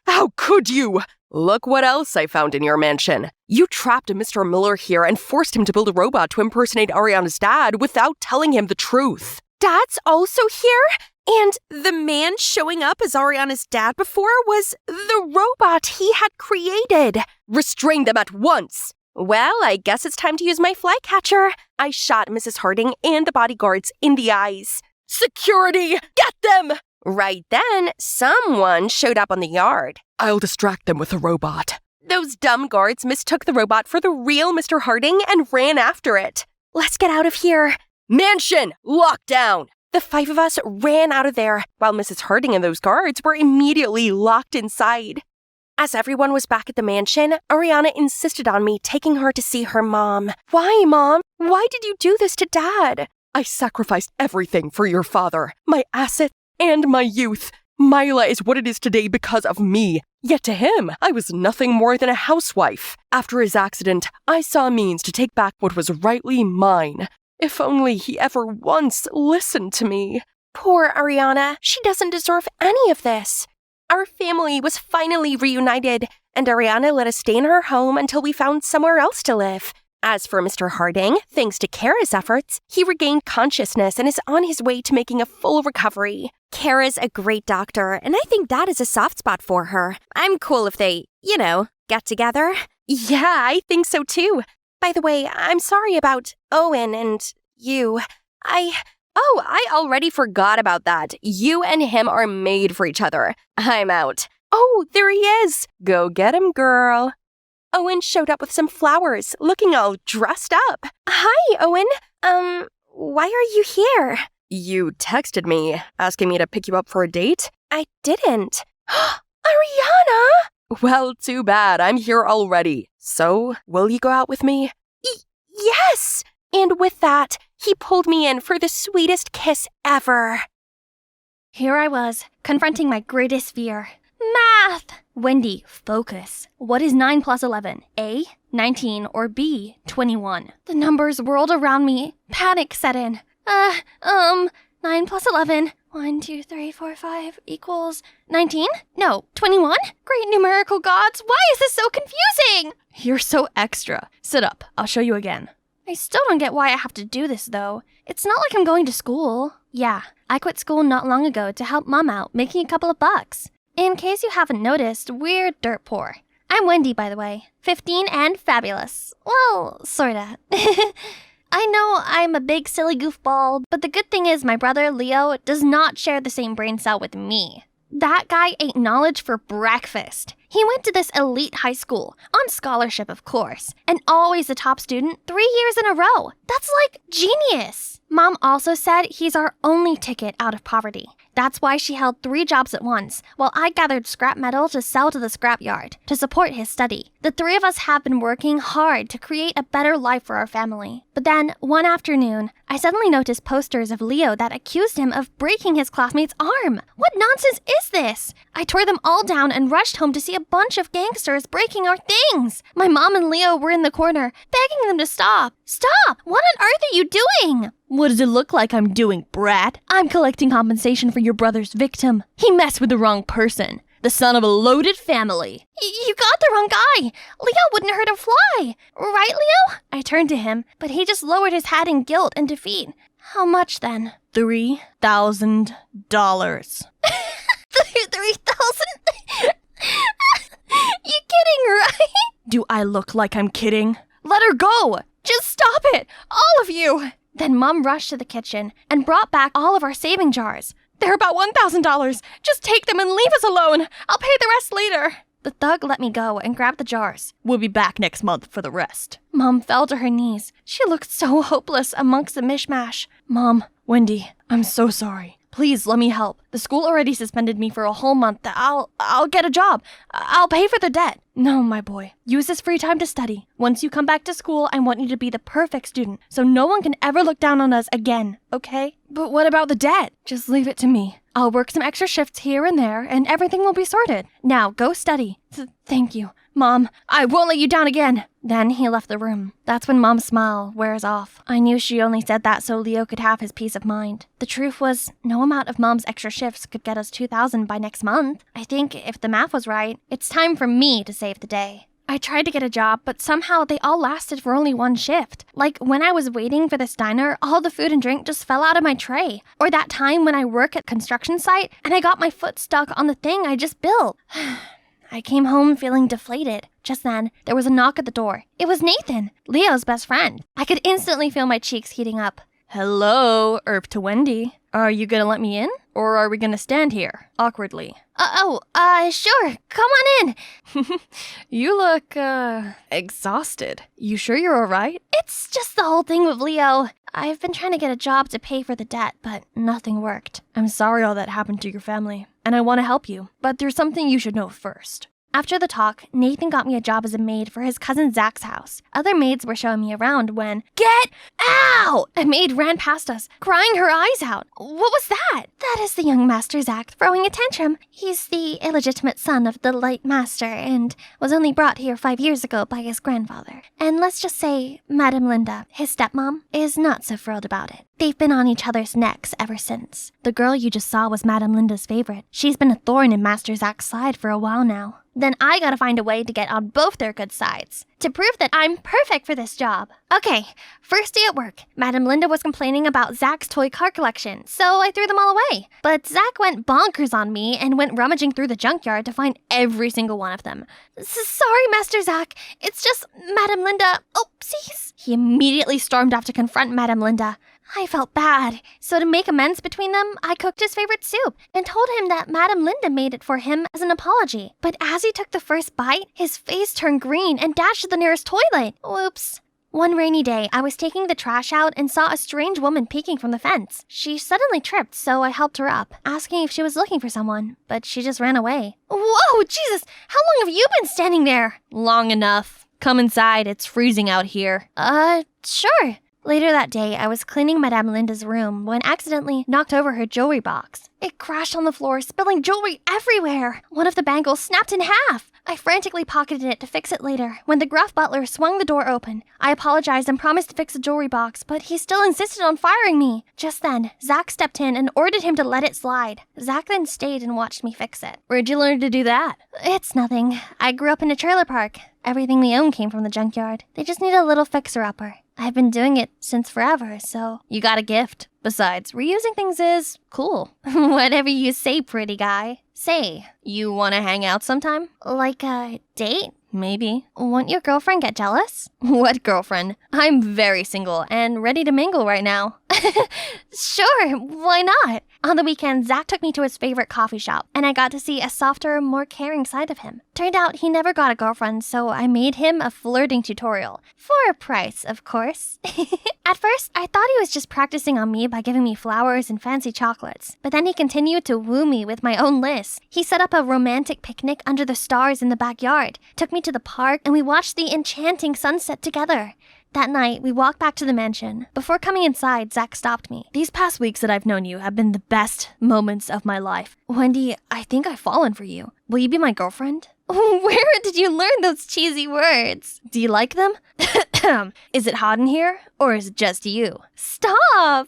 Speaker 2: How could you? Look what else I found in your mansion. You trapped Mr. Miller here and forced him to build a robot to impersonate Ariana's dad without telling him the truth.
Speaker 3: Dad's also here? And the man showing up as Ariana's dad before was the robot he had created.
Speaker 2: Restrain them at once.
Speaker 3: Well, I guess it's time to use my flycatcher. I shot Mrs. Harding and the bodyguards in the eyes.
Speaker 2: Security! Get them!
Speaker 3: Right then, someone showed up on the yard.
Speaker 2: I'll distract them with the robot.
Speaker 3: Those dumb guards mistook the robot for the real Mr. Harding and ran after it. Let's get out of here.
Speaker 2: Mansion! Lockdown!
Speaker 3: The 5 of us ran out of there, while Mrs. Harding and those guards were immediately locked inside. As everyone was back at the mansion, Ariana insisted on me taking her to see her mom. Why, Mom? Why did you do this to Dad?
Speaker 2: I sacrificed everything for your father, my assets and my youth. Myla is what it is today because of me. Yet to him, I was nothing more than a housewife. After his accident, I saw a means to take back what was rightly mine. If only he ever once listened to me.
Speaker 3: Poor Ariana. She doesn't deserve any of this. Our family was finally reunited, and Ariana let us stay in her home until we found somewhere else to live. As for Mr. Harding, thanks to Kara's efforts, he regained consciousness and is on his way to making a full recovery. Kara's a great doctor, and I think Dad is a soft spot for her. I'm cool if they, get together. Yeah, I think so too. By the way, I'm sorry about Owen and you. I already forgot about that. You and him are made for each other. I'm out. Oh, there he is. Go get him, girl. Owen showed up with some flowers, looking all dressed up. Hi, Owen. Why are you here? You texted me, asking me to pick you up for a date? I didn't. Ariana! Well, too bad. I'm here already. So, will you go out with me? Yes! And with that, he pulled me in for the sweetest kiss ever.
Speaker 4: Here I was, confronting my greatest fear. Math! Wendy, focus. What is 9 plus 11? A, 19, or B, 21? The numbers whirled around me. Panic set in. 9 plus 11. 1, 2, 3, 4, 5 equals 19? No, 21? Great numerical gods, why is this so confusing?
Speaker 2: You're so extra. Sit up. I'll show you again.
Speaker 4: I still don't get why I have to do this, though. It's not like I'm going to school. Yeah, I quit school not long ago to help Mom out, making a couple of bucks. In case you haven't noticed, we're dirt poor. I'm Wendy, by the way. 15 and fabulous. Well, sorta. I know I'm a big silly goofball, but the good thing is my brother, Leo, does not share the same brain cell with me. That guy ate knowledge for breakfast. He went to this elite high school, on scholarship of course, and always a top student 3 years in a row. That's like genius. Mom also said he's our only ticket out of poverty. That's why she held 3 jobs at once, while I gathered scrap metal to sell to the scrapyard to support his study. The 3 of us have been working hard to create a better life for our family. But then, one afternoon, I suddenly noticed posters of Leo that accused him of breaking his classmate's arm. What nonsense is this? I tore them all down and rushed home to see a bunch of gangsters breaking our things. My mom and Leo were in the corner, begging them to stop. Stop! What on earth are you doing?
Speaker 2: What does it look like I'm doing, brat? I'm collecting compensation for your brother's victim. He messed with the wrong person. The son of a loaded family.
Speaker 4: You got the wrong guy. Leo wouldn't hurt a fly. Right, Leo? I turned to him, but he just lowered his head in guilt and defeat. How much then?
Speaker 2: $3,000.
Speaker 4: 3,000? You kidding, right?
Speaker 2: Do I look like I'm kidding? Let her go!
Speaker 4: Just stop it, all of you! Then Mom rushed to the kitchen and brought back all of our saving jars.
Speaker 2: They're about $1,000. Just take them and leave us alone. I'll pay the rest later.
Speaker 4: The thug let me go and grabbed the jars.
Speaker 2: We'll be back next month for the rest.
Speaker 4: Mom fell to her knees. She looked so hopeless amongst the mishmash.
Speaker 2: Mom, Wendy, I'm so sorry. Please let me help. The school already suspended me for a whole month. I'll get a job. I'll pay for the debt. No, my boy. Use this free time to study. Once you come back to school, I want you to be the perfect student, so no one can ever look down on us again, okay? But what about the debt? Just leave it to me. I'll work some extra shifts here and there, and everything will be sorted. Now, go study. Thank you. Mom, I won't let you down again.
Speaker 4: Then he left the room. That's when Mom's smile wears off. I knew she only said that so Leo could have his peace of mind. The truth was, no amount of Mom's extra shifts could get us $2,000 by next month. I think if the math was right, it's time for me to save the day. I tried to get a job, but somehow they all lasted for only one shift. Like when I was waiting for this diner, all the food and drink just fell out of my tray. Or that time when I work at construction site and I got my foot stuck on the thing I just built. I came home feeling deflated. Just then, there was a knock at the door. It was Nathan, Leo's best friend. I could instantly feel my cheeks heating up.
Speaker 2: Hello, Irv to Wendy. Are you gonna let me in? Or are we gonna stand here, awkwardly?
Speaker 4: Sure. Come on in.
Speaker 2: You look, exhausted. You sure you're alright?
Speaker 4: It's just the whole thing with Leo. I've been trying to get a job to pay for the debt, but nothing worked.
Speaker 2: I'm sorry all that happened to your family, and I want to help you, but there's something you should know first.
Speaker 4: After the talk, Nathan got me a job as a maid for his cousin Zach's house. Other maids were showing me around when, get out! A maid ran past us, crying her eyes out. What was that? That is the young Master Zach throwing a tantrum. He's the illegitimate son of the late master and was only brought here 5 years ago by his grandfather. And let's just say, Madame Linda, his stepmom, is not so thrilled about it. They've been on each other's necks ever since. The girl you just saw was Madame Linda's favorite. She's been a thorn in Master Zach's side for a while now. Then I gotta find a way to get on both their good sides, to prove that I'm perfect for this job. Okay, first day at work, Madame Linda was complaining about Zach's toy car collection, so I threw them all away. But Zach went bonkers on me and went rummaging through the junkyard to find every single one of them. Sorry, Master Zach, it's just Madame Linda. Oopsies. He immediately stormed off to confront Madame Linda. I felt bad, so to make amends between them, I cooked his favorite soup and told him that Madame Linda made it for him as an apology. But as he took the first bite, his face turned green and dashed to the nearest toilet. Whoops. One rainy day, I was taking the trash out and saw a strange woman peeking from the fence. She suddenly tripped, so I helped her up, asking if she was looking for someone, but she just ran away. Whoa, Jesus! How long have you been standing there?
Speaker 3: Long enough. Come inside, it's freezing out here.
Speaker 4: Sure. Later that day, I was cleaning Madame Linda's room when accidentally knocked over her jewelry box. It crashed on the floor, spilling jewelry everywhere. One of the bangles snapped in half. I frantically pocketed it to fix it later. When the gruff butler swung the door open, I apologized and promised to fix the jewelry box, but he still insisted on firing me. Just then, Zach stepped in and ordered him to let it slide. Zach then stayed and watched me fix it.
Speaker 3: Where'd you learn to do that?
Speaker 4: It's nothing. I grew up in a trailer park. Everything we own came from the junkyard. They just need a little fixer-upper. I've been doing it since forever, so...
Speaker 3: You got a gift. Besides, reusing things is cool.
Speaker 4: Whatever you say, pretty guy. Say,
Speaker 3: You want to hang out sometime?
Speaker 4: like a date?
Speaker 3: Maybe.
Speaker 4: Won't your girlfriend get jealous?
Speaker 3: What girlfriend? I'm very single and ready to mingle right now.
Speaker 4: Sure, why not? On the weekend, Zach took me to his favorite coffee shop, and I got to see a softer, more caring side of him. Turned out he never got a girlfriend, so I made him a flirting tutorial. For a price, of course. At first, I thought he was just practicing on me by giving me flowers and fancy chocolates. But then he continued to woo me with my own list. He set up a romantic picnic under the stars in the backyard, took me to the park, and we watched the enchanting sunset together. That night, we walked back to the mansion. Before coming inside, Zach stopped me.
Speaker 3: These past weeks that I've known you have been the best moments of my life. Wendy, I think I've fallen for you. Will you be my girlfriend?
Speaker 4: Where did you learn those cheesy words?
Speaker 3: Do you like them? Is it hot in here? Or is it just you?
Speaker 4: Stop!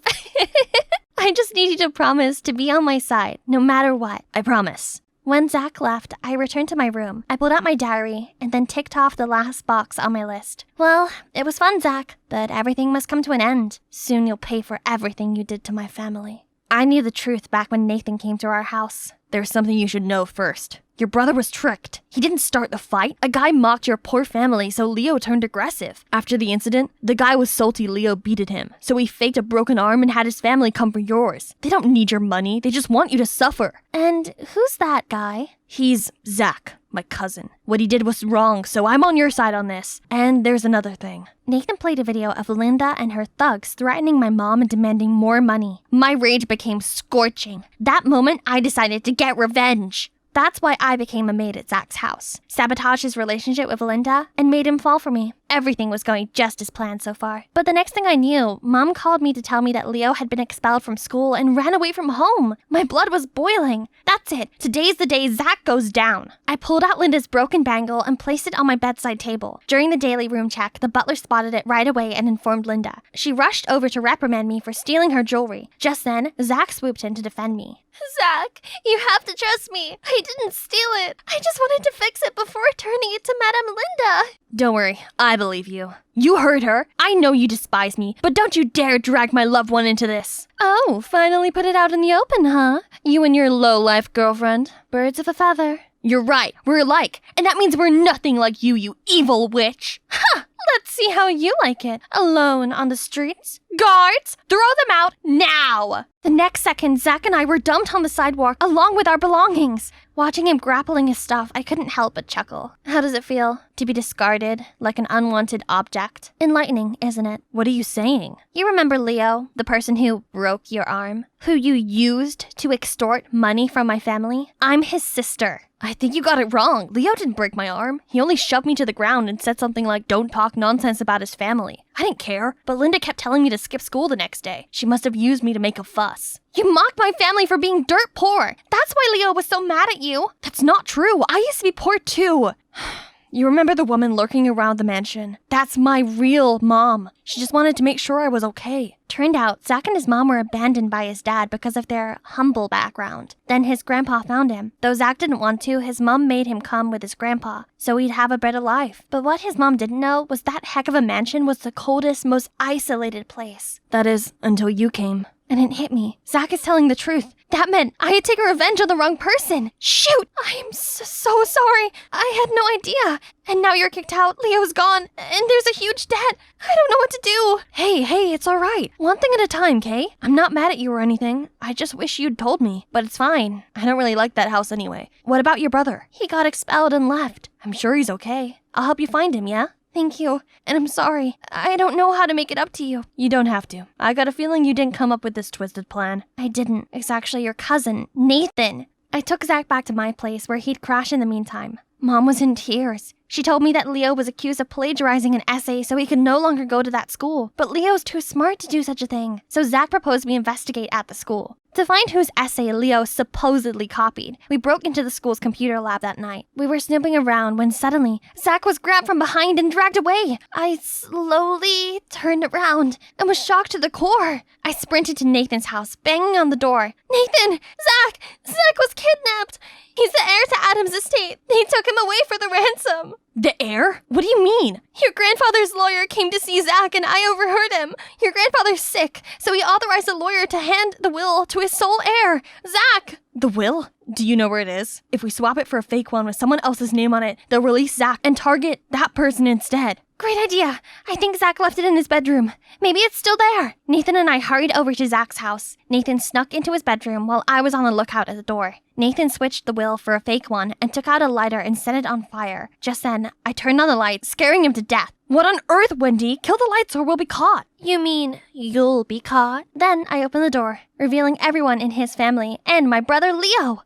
Speaker 4: I just need you to promise to be on my side, no matter what.
Speaker 3: I promise.
Speaker 4: When Zach left, I returned to my room. I pulled out my diary and then ticked off the last box on my list. Well, it was fun, Zach, but everything must come to an end. Soon you'll pay for everything you did to my family. I knew the truth back when Nathan came to our house.
Speaker 3: There's something you should know first. Your brother was tricked. He didn't start the fight. A guy mocked your poor family, so Leo turned aggressive. After the incident, the guy was salty Leo beated him, so he faked a broken arm and had his family come for yours. They don't need your money. They just want you to suffer.
Speaker 4: And who's that guy?
Speaker 3: He's Zach, my cousin. What he did was wrong, so I'm on your side on this. And there's another thing.
Speaker 4: Nathan played a video of Linda and her thugs threatening my mom and demanding more money. My rage became scorching. That moment, I decided to get revenge. That's why I became a maid at Zach's house, sabotaged his relationship with Linda, and made him fall for me. Everything was going just as planned so far. But the next thing I knew, Mom called me to tell me that Leo had been expelled from school and ran away from home. My blood was boiling. That's it. Today's the day Zach goes down. I pulled out Linda's broken bangle and placed it on my bedside table. During the daily room check, the butler spotted it right away and informed Linda. She rushed over to reprimand me for stealing her jewelry. Just then, Zach swooped in to defend me. Zach, you have to trust me. I didn't steal it. I just wanted to fix it before turning it to Madame Linda.
Speaker 3: Don't worry, I believe you. You heard her. I know you despise me, but don't you dare drag my loved one into this.
Speaker 4: Oh, finally put it out in the open, huh? You and your low-life girlfriend. Birds of a feather.
Speaker 3: You're right, we're alike, and that means we're nothing like you evil witch.
Speaker 4: Ha! Let's see how you like it. Alone on the streets.
Speaker 3: Guards, throw them out now!
Speaker 4: The next second, Zach and I were dumped on the sidewalk along with our belongings. Watching him grappling his stuff, I couldn't help but chuckle. How does it feel to be discarded like an unwanted object? Enlightening, isn't it?
Speaker 3: What are you saying?
Speaker 4: You remember Leo, the person who broke your arm? Who you used to extort money from my family? I'm his sister.
Speaker 3: I think you got it wrong. Leo didn't break my arm. He only shoved me to the ground and said something like, don't talk nonsense about his family. I didn't care, but Linda kept telling me to skip school the next day. She must have used me to make a fuss.
Speaker 4: You mocked my family for being dirt poor. That's why Leo was so mad at you.
Speaker 3: That's not true. I used to be poor too. You remember the woman lurking around the mansion? That's my real mom. She just wanted to make sure I was okay.
Speaker 4: Turned out, Zach and his mom were abandoned by his dad because of their humble background. Then his grandpa found him. Though Zach didn't want to, his mom made him come with his grandpa, so he'd have a better life. But what his mom didn't know was that heck of a mansion was the coldest, most isolated place.
Speaker 3: That is, until you came.
Speaker 4: And it hit me. Zach is telling the truth. That meant I had taken revenge on the wrong person. Shoot! I am so sorry. I had no idea. And now you're kicked out, Leo's gone, and there's a huge debt. I don't know what to do. Hey, it's all right. One thing at a time, Kay. I'm not mad at you or anything. I just wish you'd told me, but it's fine. I don't really like that house anyway. What about your brother? He got expelled and left. I'm sure he's okay. I'll help you find him, yeah? Thank you, and I'm sorry. I don't know how to make it up to you. You don't have to. I got a feeling you didn't come up with this twisted plan. I didn't. It's actually your cousin, Nathan. I took Zach back to my place where he'd crash in the meantime. Mom was in tears. She told me that Leo was accused of plagiarizing an essay so he could no longer go to that school. But Leo's too smart to do such a thing. So Zach proposed we investigate at the school. To find whose essay Leo supposedly copied, we broke into the school's computer lab that night. We were snooping around when suddenly, Zach was grabbed from behind and dragged away. I slowly turned around and was shocked to the core. I sprinted to Nathan's house, banging on the door. Nathan! Zach was kidnapped! He's the heir to Adam's estate. They took him away for the ransom.
Speaker 2: The heir? What do you mean?
Speaker 4: Your grandfather's lawyer came to see Zach and I overheard him. Your grandfather's sick, so he authorized a lawyer to hand the will to his sole heir, Zach.
Speaker 2: The will? Do you know where it is? If we swap it for a fake one with someone else's name on it, they'll release Zach and target that person instead.
Speaker 4: Great idea. I think Zach left it in his bedroom. Maybe it's still there. Nathan and I hurried over to Zach's house. Nathan snuck into his bedroom while I was on the lookout at the door. Nathan switched the will for a fake one and took out a lighter and set it on fire. Just then, I turned on the light, scaring him to death.
Speaker 2: What on earth, Wendy? Kill the lights or we'll be caught.
Speaker 4: You mean you'll be caught? Then I opened the door, revealing everyone in his family and my brother Leo.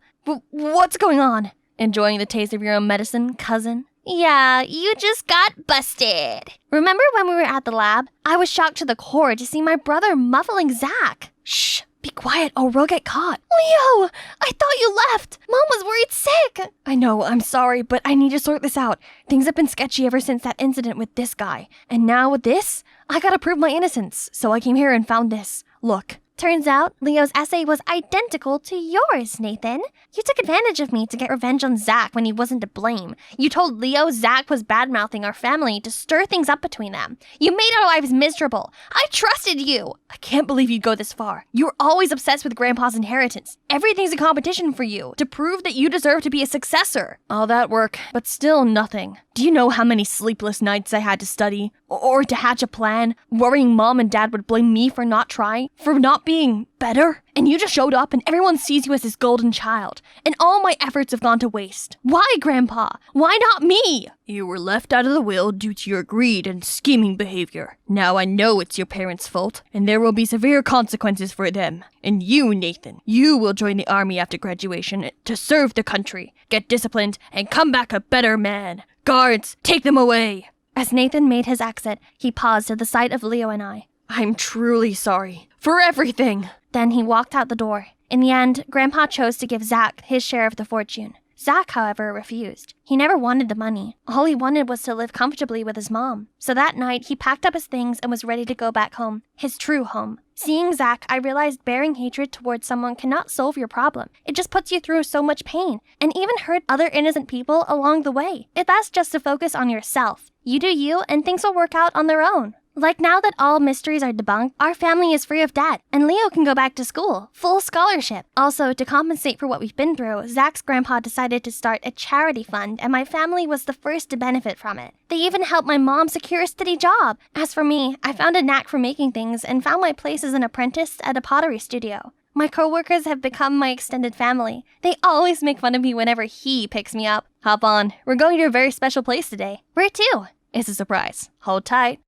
Speaker 2: What's going on? Enjoying the taste of your own medicine, cousin?
Speaker 4: Yeah, you just got busted. Remember when we were at the lab? I was shocked to the core to see my brother muffling Zach.
Speaker 2: Shh, be quiet or we'll get caught.
Speaker 4: Leo, I thought you left. Mom was worried sick.
Speaker 2: I know, I'm sorry, but I need to sort this out. Things have been sketchy ever since that incident with this guy. And now with this, I gotta prove my innocence. So I came here and found this. Look.
Speaker 4: Turns out Leo's essay was identical to yours, Nathan. You took advantage of me to get revenge on Zach when he wasn't to blame. You told Leo Zach was bad-mouthing our family to stir things up between them. You made our lives miserable. I trusted you.
Speaker 2: I can't believe you'd go this far. You were always obsessed with Grandpa's inheritance. Everything's a competition for you to prove that you deserve to be a successor. All that work, but still nothing. Do you know how many sleepless nights I had to study? Or to hatch a plan, worrying Mom and Dad would blame me for not trying, for not being better? And you just showed up and everyone sees you as this golden child. And all my efforts have gone to waste. Why, Grandpa? Why not me? You were left out of the will due to your greed and scheming behavior. Now I know it's your parents' fault, and there will be severe consequences for them. And you, Nathan, you will join the army after graduation to serve the country, get disciplined, and come back a better man. Guards, take them away.
Speaker 4: As Nathan made his exit, he paused at the sight of Leo and I.
Speaker 2: I'm truly sorry for everything.
Speaker 4: Then he walked out the door. In the end, Grandpa chose to give Zach his share of the fortune. Zach, however, refused. He never wanted the money. All he wanted was to live comfortably with his mom. So that night, he packed up his things and was ready to go back home, his true home. Seeing Zach, I realized bearing hatred towards someone cannot solve your problem. It just puts you through so much pain, and even hurt other innocent people along the way. It's best just to focus on yourself. You do you, and things will work out on their own. Like now that all mysteries are debunked, our family is free of debt, and Leo can go back to school, full scholarship. Also, to compensate for what we've been through, Zach's grandpa decided to start a charity fund, and my family was the first to benefit from it. They even helped my mom secure a steady job. As for me, I found a knack for making things and found my place as an apprentice at a pottery studio. My coworkers have become my extended family. They always make fun of me whenever he picks me up.
Speaker 2: Hop on, we're going to a very special place today.
Speaker 4: Where to?
Speaker 2: It's a surprise. Hold tight.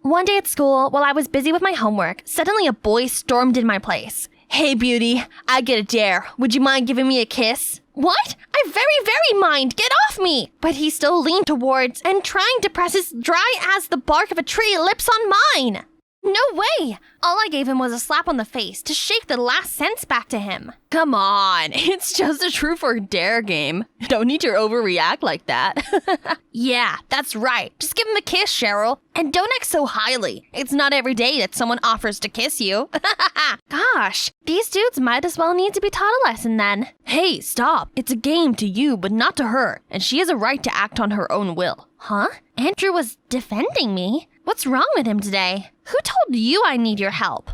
Speaker 4: One day at school, while I was busy with my homework, suddenly a boy stormed in my place.
Speaker 2: Hey, beauty, I get a dare. Would you mind giving me a kiss?
Speaker 4: What? I very mind. Get off me! But he still leaned towards and trying to press his dry as the bark of a tree lips on mine. No way! All I gave him was a slap on the face to shake the last sense back to him.
Speaker 2: Come on, it's just a truth or dare game. Don't need to overreact like that.
Speaker 4: Yeah, that's right. Just give him a kiss, Cheryl. And don't act so highly. It's not every day that someone offers to kiss you. Gosh, these dudes might as well need to be taught a lesson then.
Speaker 2: Hey, stop. It's a game to you, but not to her. And she has a right to act on her own will.
Speaker 4: Huh? Andrew was defending me? What's wrong with him today? Who told you I need your help?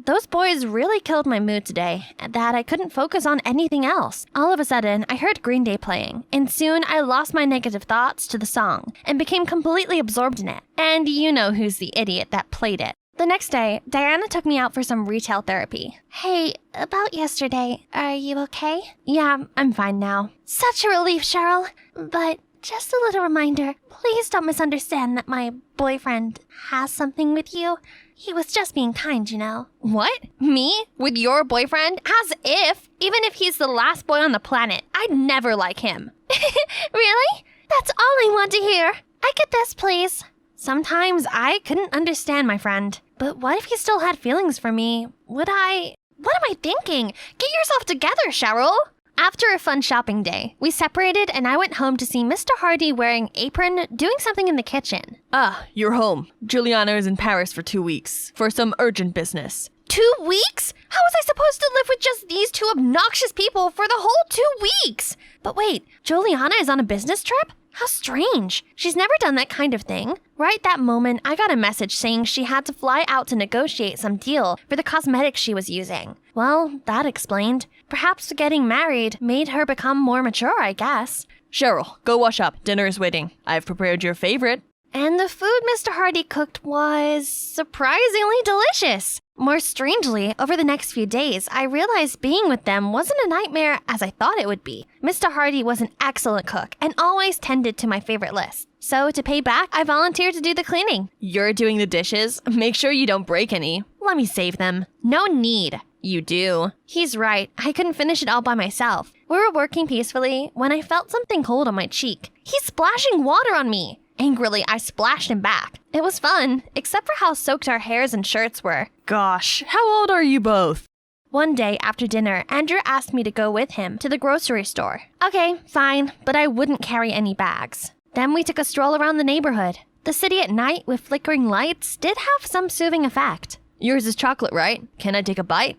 Speaker 4: Those boys really killed my mood today, that I couldn't focus on anything else. All of a sudden, I heard Green Day playing, and soon I lost my negative thoughts to the song and became completely absorbed in it. And you know who's the idiot that played it. The next day, Diana took me out for some retail therapy. Hey, about yesterday, are you okay? Yeah, I'm fine now. Such a relief, Cheryl. But just a little reminder, please don't misunderstand that my boyfriend has something with you. He was just being kind, you know. What? Me? With your boyfriend? As if. Even if he's the last boy on the planet, I'd never like him. Really? That's all I want to hear. I get this, please. Sometimes I couldn't understand my friend. But what if he still had feelings for me? What am I thinking? Get yourself together, Cheryl. After a fun shopping day, we separated and I went home to see Mr. Hardy wearing apron doing something in the kitchen.
Speaker 2: Ah, you're home. Juliana is in Paris for 2 weeks for some urgent business.
Speaker 4: 2 weeks? How was I supposed to live with just these two obnoxious people for the whole 2 weeks? But wait, Juliana is on a business trip? How strange. She's never done that kind of thing. Right that moment, I got a message saying she had to fly out to negotiate some deal for the cosmetics she was using. Well, that explained. Perhaps getting married made her become more mature, I guess.
Speaker 2: Cheryl, go wash up. Dinner is waiting. I've prepared your favorite.
Speaker 4: And the food Mr. Hardy cooked was surprisingly delicious. More strangely, over the next few days, I realized being with them wasn't a nightmare as I thought it would be. Mr. Hardy was an excellent cook and always tended to my favorite list. So to pay back, I volunteered to do the cleaning.
Speaker 2: You're doing the dishes? Make sure you don't break any.
Speaker 4: Let me save them. No need.
Speaker 2: You do.
Speaker 4: He's right. I couldn't finish it all by myself. We were working peacefully when I felt something cold on my cheek. He's splashing water on me. Angrily, I splashed him back. It was fun, except for how soaked our hairs and shirts were.
Speaker 2: Gosh, how old are you both?
Speaker 4: One day after dinner, Andrew asked me to go with him to the grocery store. Okay, fine, but I wouldn't carry any bags. Then we took a stroll around the neighborhood. The city at night with flickering lights did have some soothing effect.
Speaker 2: Yours is chocolate, right? Can I take a bite?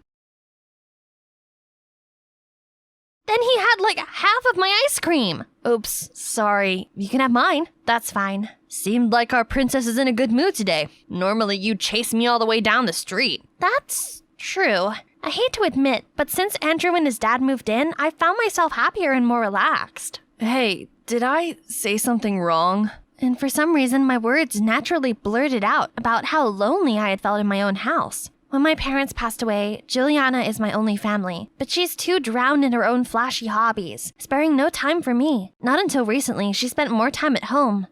Speaker 4: Then he had like half of my ice cream.
Speaker 2: Oops, sorry. You can have mine.
Speaker 4: That's fine.
Speaker 2: Seemed like our princess is in a good mood today. Normally you'd chase me all the way down the street.
Speaker 4: That's true. I hate to admit, but since Andrew and his dad moved in, I found myself happier and more relaxed.
Speaker 2: Hey, did I say something wrong?
Speaker 4: And for some reason, my words naturally blurted out about how lonely I had felt in my own house. When my parents passed away, Juliana is my only family, but she's too drowned in her own flashy hobbies, sparing no time for me. Not until recently, she spent more time at home,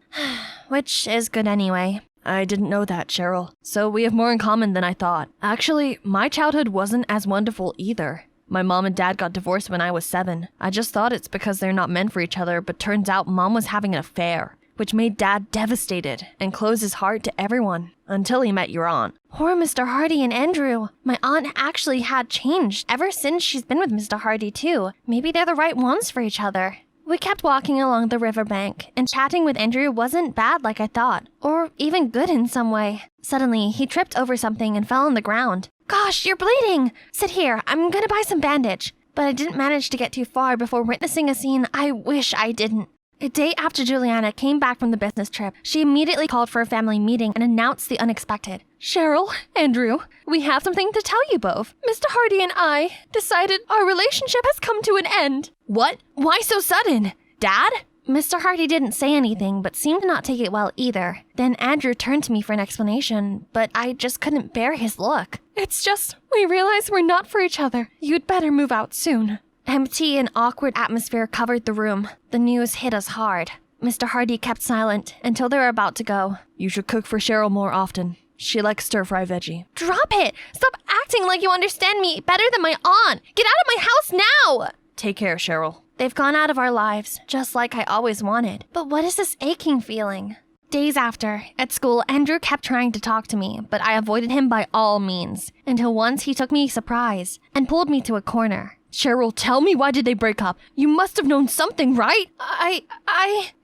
Speaker 4: which is good anyway.
Speaker 2: I didn't know that, Cheryl. So we have more in common than I thought. Actually, my childhood wasn't as wonderful either. My mom and dad got divorced when I was 7. I just thought it's because they're not meant for each other, but turns out mom was having an affair, which made dad devastated and closed his heart to everyone until he met your aunt.
Speaker 4: Poor Mr. Hardy and Andrew. My aunt actually had changed ever since she's been with Mr. Hardy too. Maybe they're the right ones for each other. We kept walking along the riverbank, and chatting with Andrew wasn't bad like I thought, or even good in some way. Suddenly, he tripped over something and fell on the ground. Gosh, you're bleeding! Sit here, I'm gonna buy some bandage. But I didn't manage to get too far before witnessing a scene I wish I didn't. A day after Juliana came back from the business trip, she immediately called for a family meeting and announced the unexpected.
Speaker 2: Cheryl, Andrew, we have something to tell you both. Mr. Hardy and I decided our relationship has come to an end. What? Why so sudden? Dad?
Speaker 4: Mr. Hardy didn't say anything, but seemed to not take it well either. Then Andrew turned to me for an explanation, but I just couldn't bear his look.
Speaker 2: It's just, we realize we're not for each other. You'd better move out soon.
Speaker 4: Empty and awkward atmosphere covered the room. The news hit us hard. Mr. Hardy kept silent until they were about to go.
Speaker 2: You should cook for Cheryl more often. She likes stir-fry veggie.
Speaker 4: Drop it! Stop acting like you understand me better than my aunt! Get out of my house now!
Speaker 2: Take care, Cheryl.
Speaker 4: They've gone out of our lives, just like I always wanted. But what is this aching feeling? Days after, at school, Andrew kept trying to talk to me, but I avoided him by all means, until once he took me by surprise and pulled me to a corner.
Speaker 2: Cheryl, tell me, why did they break up? You must have known something, right?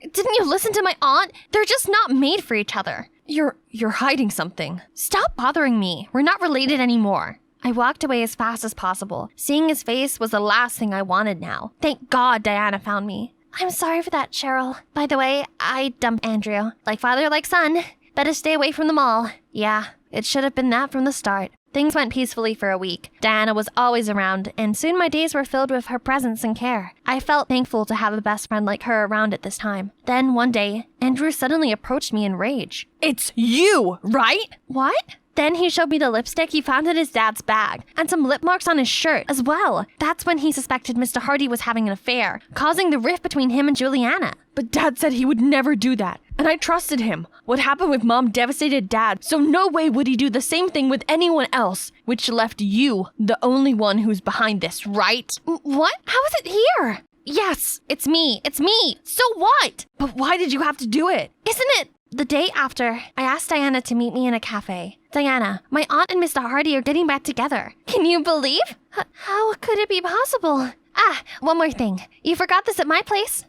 Speaker 4: Didn't you listen to my aunt? They're just not made for each other.
Speaker 2: You're hiding something.
Speaker 4: Stop bothering me. We're not related anymore. I walked away as fast as possible. Seeing his face was the last thing I wanted now. Thank God Diana found me. I'm sorry for that, Cheryl. By the way, I dumped Andrew. Like father, like son. Better stay away from them all. Yeah, it should have been that from the start. Things went peacefully for a week. Diana was always around, and soon my days were filled with her presence and care. I felt thankful to have a best friend like her around at this time. Then one day, Andrew suddenly approached me in rage.
Speaker 2: It's you, right?
Speaker 4: What? Then he showed me the lipstick he found in his dad's bag, and some lip marks on his shirt as well. That's when he suspected Mr. Hardy was having an affair, causing the rift between him and Juliana.
Speaker 2: But Dad said he would never do that, and I trusted him. What happened with Mom devastated Dad, so no way would he do the same thing with anyone else, which left you the only one who's behind this, right?
Speaker 4: What? How is it here? Yes, it's me. It's me. So what?
Speaker 2: But why did you have to do it?
Speaker 4: Isn't it? The day after, I asked Diana to meet me in a cafe. Diana, my aunt and Mr. Hardy are getting back together. Can you believe? How could it be possible? One more thing. You forgot this at my place?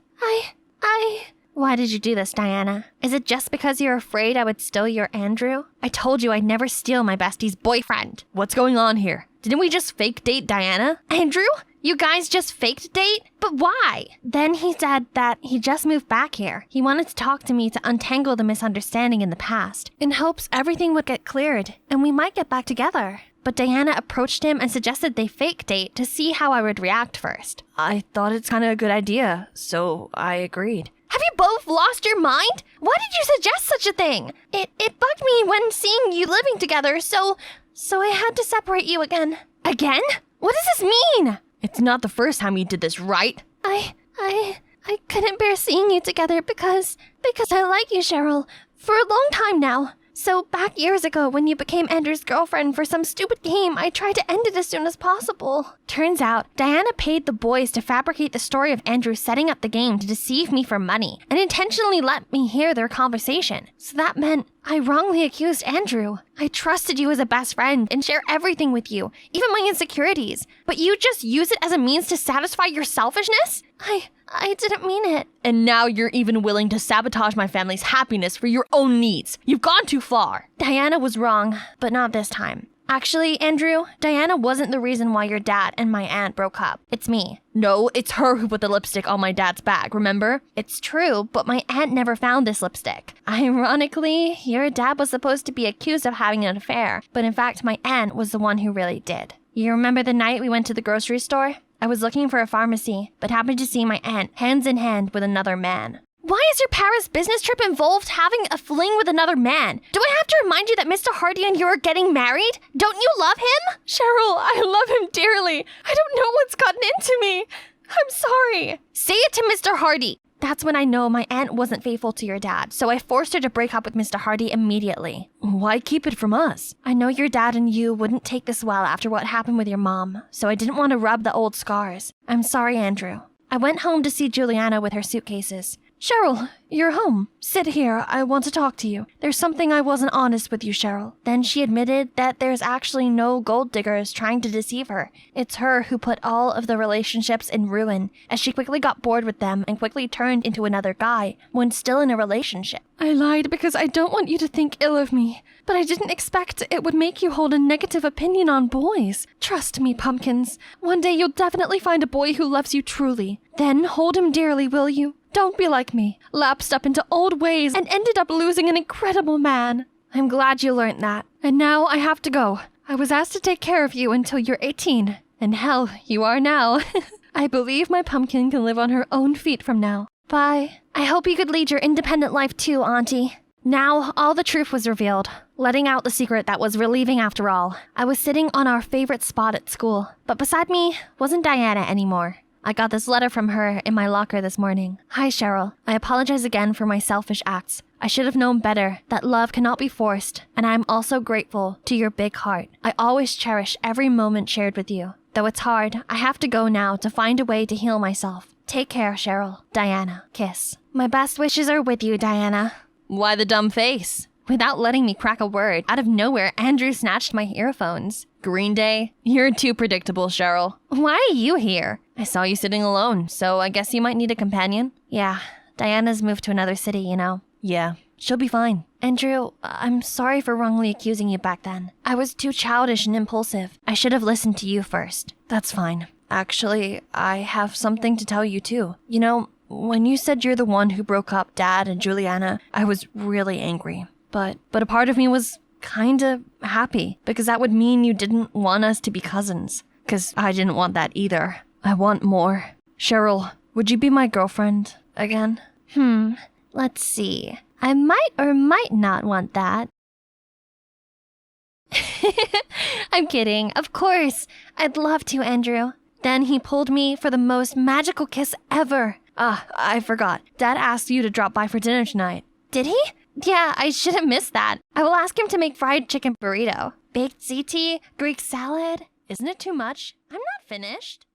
Speaker 4: Why did you do this, Diana? Is it just because you're afraid I would steal your Andrew? I told you I'd never steal my bestie's boyfriend.
Speaker 2: What's going on here? Didn't we just fake date Diana?
Speaker 4: Andrew? You guys just faked date? But why? Then he said that he just moved back here. He wanted to talk to me to untangle the misunderstanding in the past, in hopes everything would get cleared and we might get back together. But Diana approached him and suggested they fake date to see how I would react first.
Speaker 2: I thought it's kind of a good idea, so I agreed.
Speaker 4: Have you both lost your mind? Why did you suggest such a thing? It bugged me when seeing you living together, so I had to separate you again. Again? What does this mean?
Speaker 2: It's not the first time you did this, right?
Speaker 4: I couldn't bear seeing you together because I like you, Cheryl, for a long time now. So back years ago when you became Andrew's girlfriend for some stupid game, I tried to end it as soon as possible. Turns out, Diana paid the boys to fabricate the story of Andrew setting up the game to deceive me for money and intentionally let me hear their conversation. So that meant I wrongly accused Andrew. I trusted you as a best friend and share everything with you, even my insecurities. But you just use it as a means to satisfy your selfishness? I didn't mean it.
Speaker 2: And now you're even willing to sabotage my family's happiness for your own needs. You've gone too far.
Speaker 4: Diana was wrong, but not this time. Actually, Andrew, Diana wasn't the reason why your dad and my aunt broke up. It's me.
Speaker 2: No, it's her who put the lipstick on my dad's bag, remember?
Speaker 4: It's true, but my aunt never found this lipstick. Ironically, your dad was supposed to be accused of having an affair, but in fact, my aunt was the one who really did. You remember the night we went to the grocery store? I was looking for a pharmacy, but happened to see my aunt hands in hand with another man. Why is your Paris business trip involved having a fling with another man? Do I have to remind you that Mr. Hardy and you are getting married? Don't you love him?
Speaker 2: Cheryl, I love him dearly. I don't know what's gotten into me. I'm sorry.
Speaker 4: Say it to Mr. Hardy. That's when I know my aunt wasn't faithful to your dad, so I forced her to break up with Mr. Hardy immediately.
Speaker 2: Why keep it from us?
Speaker 4: I know your dad and you wouldn't take this well after what happened with your mom, so I didn't want to rub the old scars. I'm sorry, Andrew. I went home to see Juliana with her suitcases.
Speaker 2: Cheryl, you're home. Sit here. I want to talk to you. There's something I wasn't honest with you, Cheryl.
Speaker 4: Then she admitted that there's actually no gold diggers trying to deceive her. It's her who put all of the relationships in ruin, as she quickly got bored with them and quickly turned into another guy when still in a relationship.
Speaker 2: I lied because I don't want you to think ill of me, but I didn't expect it would make you hold a negative opinion on boys. Trust me, Pumpkins. One day you'll definitely find a boy who loves you truly. Then hold him dearly, will you? Don't be like me, lapsed up into old ways and ended up losing an incredible man. I'm glad you learned that. And now I have to go. I was asked to take care of you until you're 18. And hell, you are now. I believe my pumpkin can live on her own feet from now. Bye.
Speaker 4: I hope you could lead your independent life too, Auntie. Now, all the truth was revealed, letting out the secret that was relieving after all. I was sitting on our favorite spot at school, but beside me wasn't Diana anymore. I got this letter from her in my locker this morning. Hi, Cheryl. I apologize again for my selfish acts. I should have known better that love cannot be forced, and I am also grateful to your big heart. I always cherish every moment shared with you. Though it's hard, I have to go now to find a way to heal myself. Take care, Cheryl. Diana. Kiss. My best wishes are with you, Diana.
Speaker 2: Why the dumb face?
Speaker 4: Without letting me crack a word, out of nowhere, Andrew snatched my earphones.
Speaker 2: Green Day? You're too predictable, Cheryl.
Speaker 4: Why are you here?
Speaker 2: I saw you sitting alone, so I guess you might need a companion?
Speaker 4: Yeah, Diana's moved to another city, you know.
Speaker 2: Yeah, she'll be fine.
Speaker 4: Andrew, I'm sorry for wrongly accusing you back then. I was too childish and impulsive. I should have listened to you first.
Speaker 2: That's fine. Actually, I have something to tell you too. You know, when you said you're the one who broke up Dad and Juliana, I was really angry. But a part of me was
Speaker 4: kinda happy, because that would mean you didn't want us to be cousins. Because I didn't want that either. I want more. Cheryl, would you be my girlfriend again?
Speaker 5: Let's see. I might or might not want that. I'm kidding. Of course. I'd love to, Andrew. Then he pulled me for the most magical kiss ever.
Speaker 4: I forgot. Dad asked you to drop by for dinner tonight.
Speaker 5: Did he? Yeah, I shouldn't miss that. I will ask him to make fried chicken burrito, baked ziti, Greek salad.
Speaker 4: Isn't it too much?
Speaker 5: I'm not finished.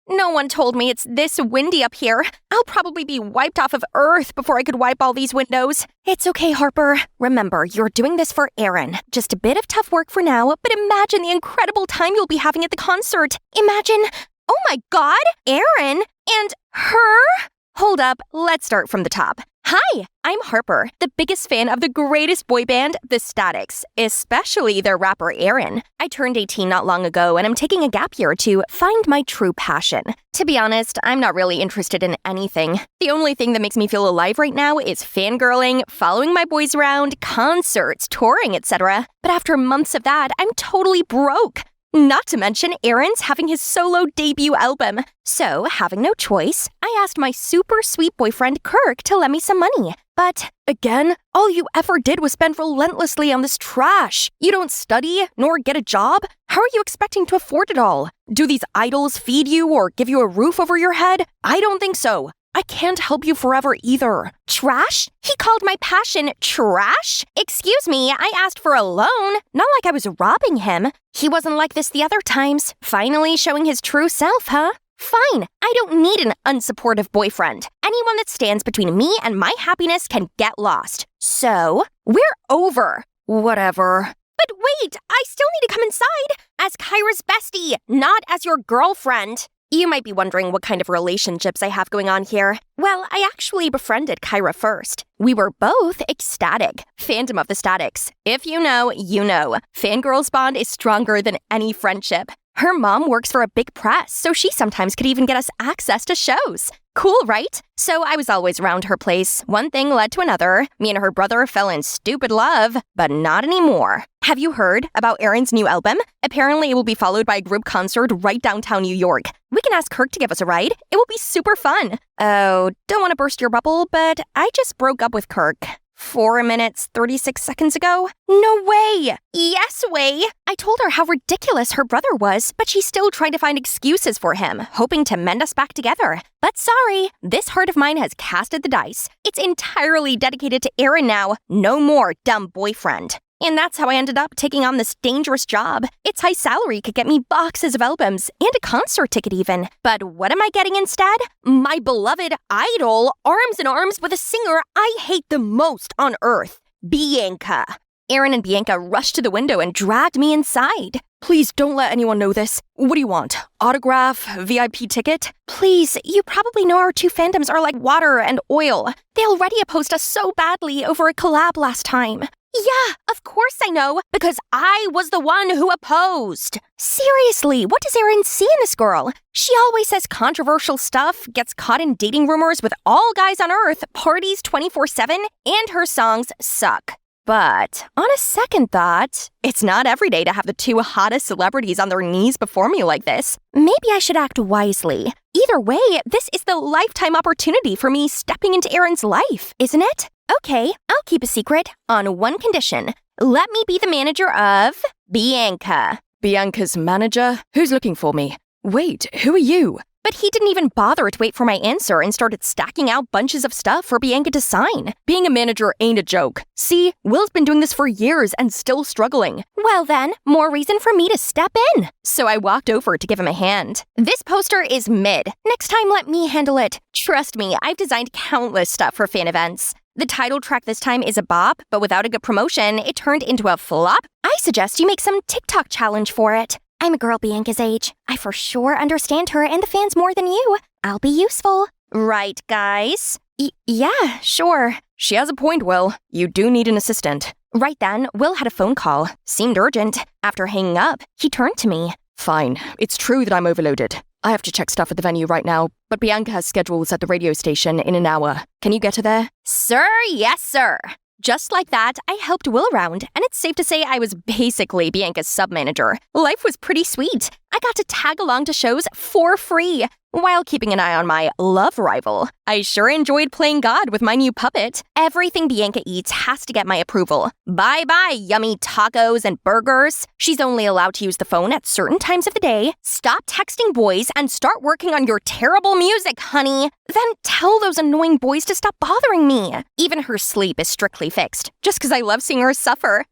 Speaker 3: No one told me it's this windy up here. I'll probably be wiped off of Earth before I could wipe all these windows. It's okay, Harper. Remember, you're doing this for Aaron. Just a bit of tough work for now, but imagine the incredible time you'll be having at the concert. Imagine, oh my God, Aaron and her? Hold up, let's start from the top. Hi, I'm Harper, the biggest fan of the greatest boy band, The Statics, especially their rapper Aaron. I turned 18 not long ago and I'm taking a gap year to find my true passion. To be honest, I'm not really interested in anything. The only thing that makes me feel alive right now is fangirling, following my boys around, concerts, touring, etc. But after months of that, I'm totally broke. Not to mention, Aaron's having his solo debut album. So, having no choice, I asked my super sweet boyfriend Kirk to lend me some money. But, again, all you ever did was spend relentlessly on this trash. You don't study, nor get a job. How are you expecting to afford it all? Do these idols feed you or give you a roof over your head? I don't think so. I can't help you forever either. Trash? He called my passion trash? Excuse me, I asked for a loan. Not like I was robbing him. He wasn't like this the other times. Finally showing his true self, huh? Fine, I don't need an unsupportive boyfriend. Anyone that stands between me and my happiness can get lost. So, we're over. Whatever. But wait, I still need to come inside as Kyra's bestie, not as your girlfriend. You might be wondering what kind of relationships I have going on here. Well, I actually befriended Kyra first. We were both ecstatic. Fandom of the Statics. If you know, you know. Fangirls bond is stronger than any friendship. Her mom works for a big press, so she sometimes could even get us access to shows. Cool, right? So I was always around her place. One thing led to another. Me and her brother fell in stupid love, but not anymore. Have you heard about Aaron's new album? Apparently it will be followed by a group concert right downtown New York. We can ask Kirk to give us a ride. It will be super fun. Oh, don't want to burst your bubble, but I just broke up with Kirk. 4 minutes, 36 seconds ago? No way! Yes way! I told her how ridiculous her brother was, but she still tried to find excuses for him, hoping to mend us back together. But sorry, this heart of mine has casted the dice. It's entirely dedicated to Aaron now. No more dumb boyfriend. And that's how I ended up taking on this dangerous job. Its high salary could get me boxes of albums and a concert ticket even. But what am I getting instead? My beloved idol, arms in arms with a singer I hate the most on earth, Bianca. Aaron and Bianca rushed to the window and dragged me inside. Please don't let anyone know this. What do you want? Autograph? VIP ticket? Please, you probably know our two fandoms are like water and oil. They already opposed us so badly over a collab last time. Yeah, of course I know, because I was the one who opposed. Seriously, what does Aaron see in this girl? She always says controversial stuff, gets caught in dating rumors with all guys on earth, parties 24/7, and her songs suck. But on a second thought, it's not every day to have the two hottest celebrities on their knees before me like this. Maybe I should act wisely. Either way, this is the lifetime opportunity for me stepping into Aaron's life, isn't it? Okay, I'll keep a secret on one condition. Let me be the manager of Bianca.
Speaker 2: Bianca's manager? Who's looking for me? Wait, who are you?
Speaker 3: But he didn't even bother to wait for my answer and started stacking out bunches of stuff for Bianca to sign.
Speaker 2: Being a manager ain't a joke. See, Will's been doing this for years and still struggling.
Speaker 3: Well then, more reason for me to step in. So I walked over to give him a hand. This poster is mid. Next time, let me handle it. Trust me, I've designed countless stuff for fan events. The title track this time is a bop, but without a good promotion, it turned into a flop. I suggest you make some TikTok challenge for it. I'm a girl Bianca's age. I for sure understand her and the fans more than you. I'll be useful. Right, guys? Yeah, sure.
Speaker 2: She has a point, Will. You do need an assistant.
Speaker 3: Right then, Will had a phone call. Seemed urgent. After hanging up, he turned to me.
Speaker 2: Fine. It's true that I'm overloaded. I have to check stuff at the venue right now, but Bianca has schedules at the radio station in an hour. Can you get her there?
Speaker 3: Sir, yes, sir. Just like that, I helped Will around, and it's safe to say I was basically Bianca's sub-manager. Life was pretty sweet. I got to tag along to shows for free, while keeping an eye on my love rival. I sure enjoyed playing God with my new puppet. Everything Bianca eats has to get my approval. Bye-bye, yummy tacos and burgers. She's only allowed to use the phone at certain times of the day. Stop texting boys and start working on your terrible music, honey. Then tell those annoying boys to stop bothering me. Even her sleep is strictly fixed, just because I love seeing her suffer.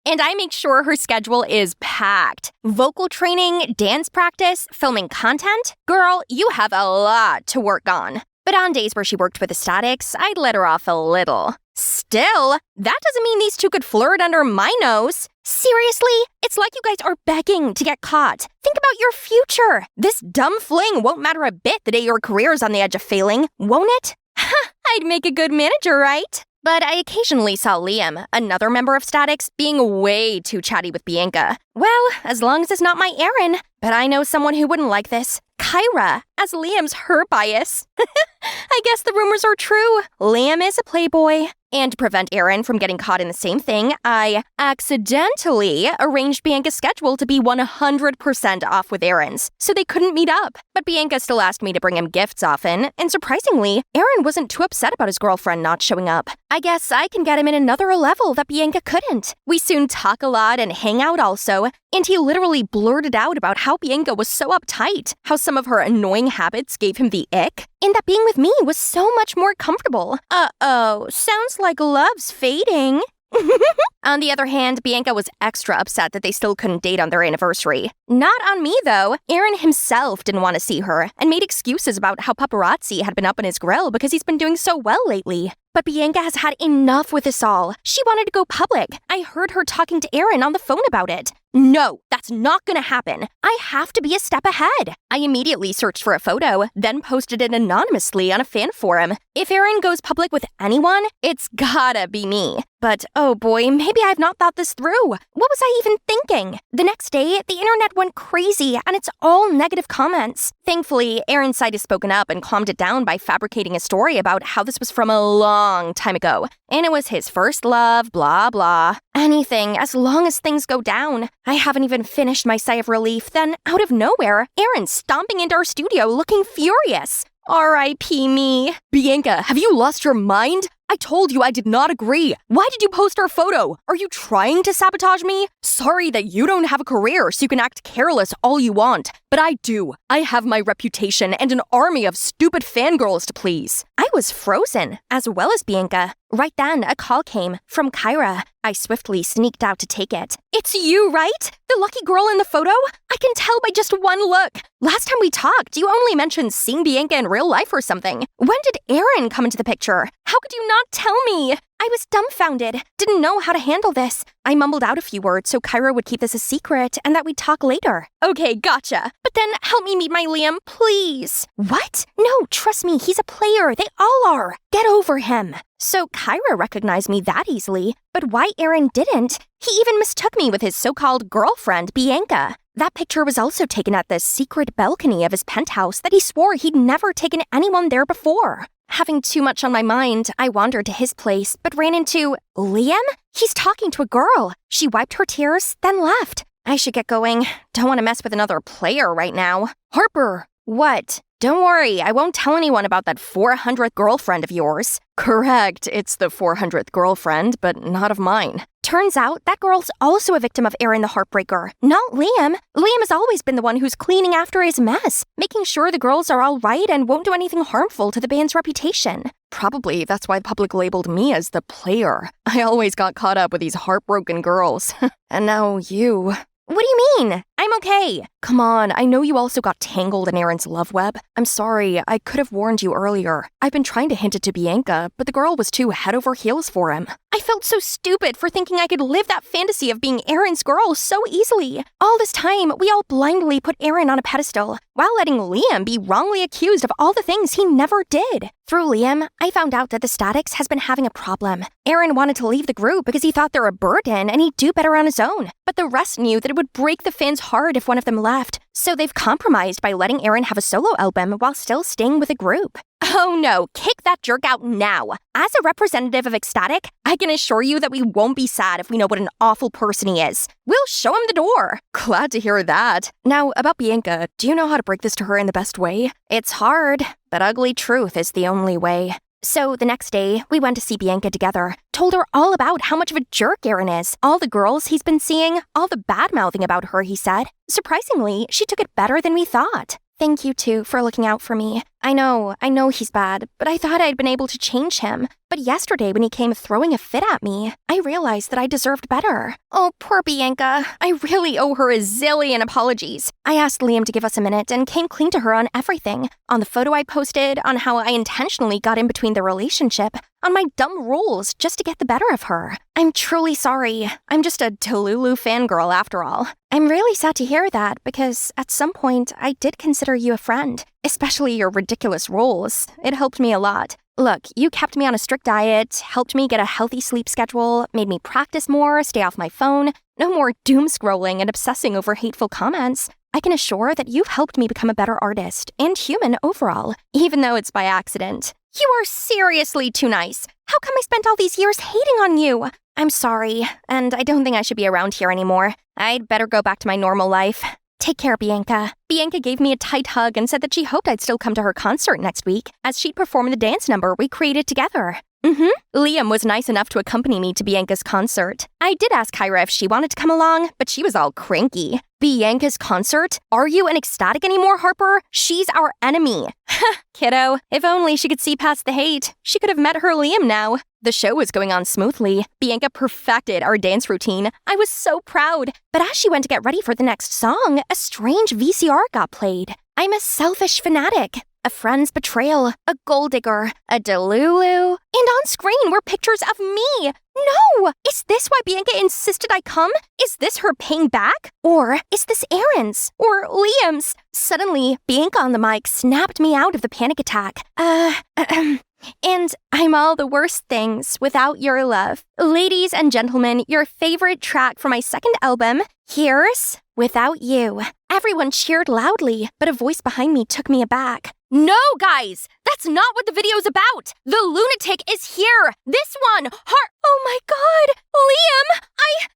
Speaker 3: And I make sure her schedule is packed. Vocal training, dance practice, filming content. Girl, you have a lot to work on. But on days where she worked with the Statics, I'd let her off a little. Still, that doesn't mean these two could flirt under my nose. Seriously? It's like you guys are begging to get caught. Think about your future. This dumb fling won't matter a bit the day your career's on the edge of failing, won't it? I'd make a good manager, right? But I occasionally saw Liam, another member of Statics, being way too chatty with Bianca. Well, as long as it's not my Aaron. But I know someone who wouldn't like this. Kyra, as Liam's her bias. I guess the rumors are true. Liam is a playboy. And to prevent Aaron from getting caught in the same thing, I accidentally arranged Bianca's schedule to be 100% off with Aaron's, so they couldn't meet up. But Bianca still asked me to bring him gifts often, and surprisingly, Aaron wasn't too upset about his girlfriend not showing up. I guess I can get him in another level that Bianca couldn't. We soon talk a lot and hang out also, and he literally blurted out about how Bianca was so uptight, how some of her annoying habits gave him the ick, and that being with me was so much more comfortable. Uh-oh, sounds like love's fading. On the other hand, Bianca was extra upset that they still couldn't date on their anniversary. Not on me, though. Aaron himself didn't want to see her and made excuses about how paparazzi had been up on his grill because he's been doing so well lately. But Bianca has had enough with this all. She wanted to go public. I heard her talking to Aaron on the phone about it. No, that's not gonna happen. I have to be a step ahead. I immediately searched for a photo, then posted it anonymously on a fan forum. If Aaron goes public with anyone, it's gotta be me. But oh boy, maybe I've not thought this through. What was I even thinking? The next day, the internet went crazy and it's all negative comments. Thankfully, Aaron's side has spoken up and calmed it down by fabricating a story about how this was from a long time ago. And it was his first love, blah blah. Anything, as long as things go down. I haven't even finished my sigh of relief, then out of nowhere, Aaron's stomping into our studio looking furious. R.I.P. me. Bianca, have you lost your mind? I told you I did not agree. Why did you post our photo? Are you trying to sabotage me? Sorry that you don't have a career so you can act careless all you want. But I do. I have my reputation and an army of stupid fangirls to please. I was frozen, as well as Bianca. Right then, a call came from Kyra. I swiftly sneaked out to take it. It's you, right? The lucky girl in the photo? I can tell by just one look. Last time we talked, you only mentioned seeing Bianca in real life or something. When did Aaron come into the picture? How could you not tell me? I was dumbfounded, didn't know how to handle this. I mumbled out a few words so Kyra would keep this a secret and that we'd talk later. Okay, gotcha. But then help me meet my Liam, please. What? No, trust me, he's a player. They all are. Get over him. So Kyra recognized me that easily, but why Aaron didn't? He even mistook me with his so-called girlfriend, Bianca. That picture was also taken at the secret balcony of his penthouse that he swore he'd never taken anyone there before. Having too much on my mind, I wandered to his place, but ran into Liam? He's talking to a girl. She wiped her tears, then left. I should get going. Don't want to mess with another player right now. Harper! What? Don't worry, I won't tell anyone about that 400th girlfriend of yours. Correct, it's the 400th girlfriend, but not of mine. Turns out that girl's also a victim of Aaron the Heartbreaker, not Liam. Liam has always been the one who's cleaning after his mess, making sure the girls are all right and won't do anything harmful to the band's reputation. Probably that's why the public labeled me as the player. I always got caught up with these heartbroken girls. And now you. What do you mean? I'm okay. Come on, I know you also got tangled in Aaron's love web. I'm sorry, I could have warned you earlier. I've been trying to hint it to Bianca, but the girl was too head over heels for him. I felt so stupid for thinking I could live that fantasy of being Aaron's girl so easily. All this time, we all blindly put Aaron on a pedestal, while letting Liam be wrongly accused of all the things he never did. Through Liam, I found out that the Statics has been having a problem. Aaron wanted to leave the group because he thought they're a burden and he'd do better on his own. But the rest knew that it would break the fans' heart if one of them left. So they've compromised by letting Aaron have a solo album while still staying with the group. Oh no, kick that jerk out now. As a representative of Ecstatic, I can assure you that we won't be sad if we know what an awful person he is. We'll show him the door.
Speaker 2: Glad to hear that. Now, about Bianca, do you know how to break this to her in the best way?
Speaker 3: It's hard, but ugly truth is the only way. So the next day, we went to see Bianca together, told her all about how much of a jerk Aaron is, all the girls he's been seeing, all the bad-mouthing about her, he said. Surprisingly, she took it better than we thought. Thank you, too, for looking out for me. I know he's bad, but I thought I'd been able to change him. But yesterday when he came throwing a fit at me, I realized that I deserved better. Oh, poor Bianca. I really owe her a zillion apologies. I asked Liam to give us a minute and came clean to her on everything. On the photo I posted, on how I intentionally got in between the relationship, on my dumb rules just to get the better of her. I'm truly sorry. I'm just a Delulu fangirl after all. I'm really sad to hear that because at some point I did consider you a friend, especially your ridiculous rules. It helped me a lot. Look, you kept me on a strict diet, helped me get a healthy sleep schedule, made me practice more, stay off my phone, no more doom scrolling and obsessing over hateful comments. I can assure that you've helped me become a better artist and human overall, even though it's by accident. You are seriously too nice. How come I spent all these years hating on you? I'm sorry, and I don't think I should be around here anymore. I'd better go back to my normal life. Take care, Bianca. Bianca gave me a tight hug and said that she hoped I'd still come to her concert next week, as she'd perform the dance number we created together. Liam was nice enough to accompany me to Bianca's concert. I did ask Kyra if she wanted to come along, but she was all cranky. Bianca's concert? Are you an Ecstatic anymore, Harper? She's our enemy. Kiddo, if only she could see past the hate. She could have met her Liam now. The show was going on smoothly. Bianca perfected our dance routine. I was so proud. But as she went to get ready for the next song, a strange VCR got played. I'm a selfish fanatic. A friend's betrayal, a gold digger, a Delulu, and on screen were pictures of me. No! Is this why Bianca insisted I come? Is this her paying back? Or is this Aaron's? Or Liam's? Suddenly, Bianca on the mic snapped me out of the panic attack. And I'm all the worst things without your love. Ladies and gentlemen, your favorite track from my second album, here's Without You. Everyone cheered loudly, but a voice behind me took me aback. No, guys! That's not what the video's about! The lunatic is here! This one! Oh my god!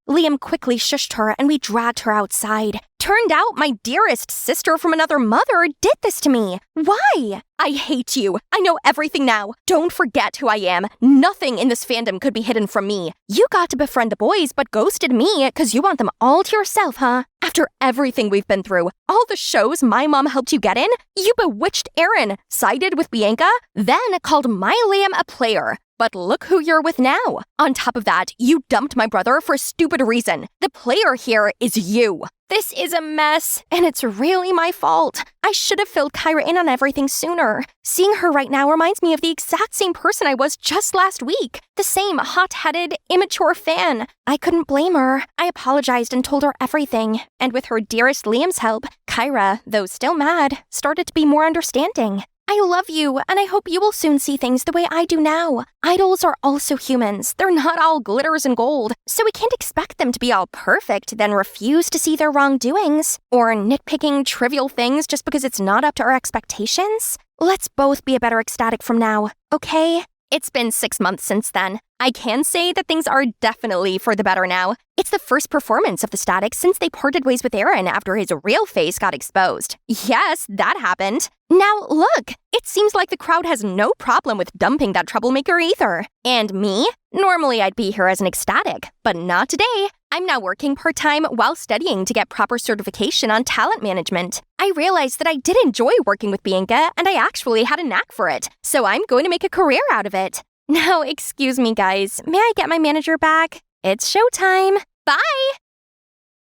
Speaker 3: Liam quickly shushed her and we dragged her outside. Turned out my dearest sister from another mother did this to me. Why? I hate you. I know everything now. Don't forget who I am. Nothing in this fandom could be hidden from me. You got to befriend the boys, but ghosted me because you want them all to yourself, huh? After everything we've been through, all the shows my mom helped you get in, you bewitched Aaron, sided with Bianca, then called my Liam a player. But look who you're with now. On top of that, you dumped my brother for a stupid reason. The player here is you. This is a mess, and it's really my fault. I should have filled Kyra in on everything sooner. Seeing her right now reminds me of the exact same person I was just last week. The same hot-headed, immature fan. I couldn't blame her. I apologized and told her everything. And with her dearest Liam's help, Kyra, though still mad, started to be more understanding. I love you, and I hope you will soon see things the way I do now. Idols are also humans. They're not all glitters and gold, so we can't expect them to be all perfect, then refuse to see their wrongdoings, or nitpicking trivial things just because it's not up to our expectations. Let's both be a better Ecstatic from now, okay? It's been 6 months since then. I can say that things are definitely for the better now. It's the first performance of the Static since they parted ways with Aaron after his real face got exposed. Yes, that happened. Now look, it seems like the crowd has no problem with dumping that troublemaker either. And me? Normally I'd be here as an Ecstatic, but not today. I'm now working part-time while studying to get proper certification on talent management. I realized that I did enjoy working with Bianca, and I actually had a knack for it, so I'm going to make a career out of it. Now, excuse me, guys. May I get my manager back? It's showtime. Bye!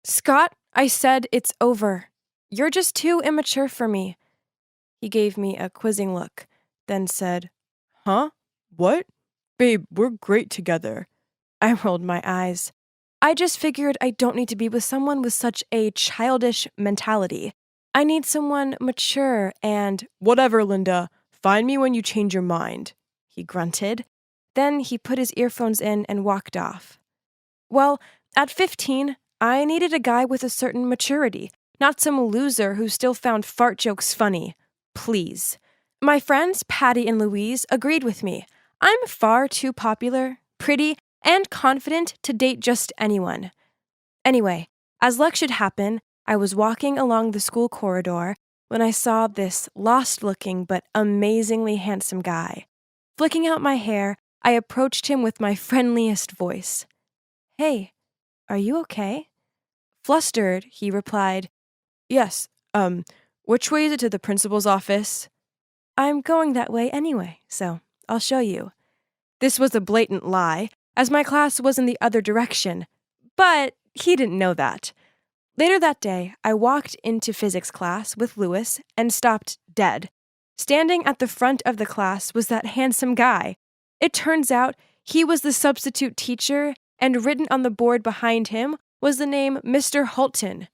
Speaker 6: Scott, I said it's over. You're just too immature for me. He gave me a quizzing look, then said, Huh? What? Babe, we're great together. I rolled my eyes. I just figured I don't need to be with someone with such a childish mentality. I need someone mature and, Whatever, Linda. Find me when you change your mind, he grunted. Then he put his earphones in and walked off. Well, at 15, I needed a guy with a certain maturity, not some loser who still found fart jokes funny. Please. My friends Patty and Louise agreed with me. I'm far too popular, pretty, and confident to date just anyone. Anyway, as luck should happen, I was walking along the school corridor when I saw this lost-looking but amazingly handsome guy. Flicking out my hair, I approached him with my friendliest voice. "Hey, are you okay?" Flustered, he replied, "Yes, which way is it to the principal's office?" "I'm going that way anyway, so I'll show you." This was a blatant lie, as my class was in the other direction, but he didn't know that. Later that day, I walked into physics class with Lewis and stopped dead. Standing at the front of the class was that handsome guy. It turns out he was the substitute teacher, and written on the board behind him was the name Mr. Halton.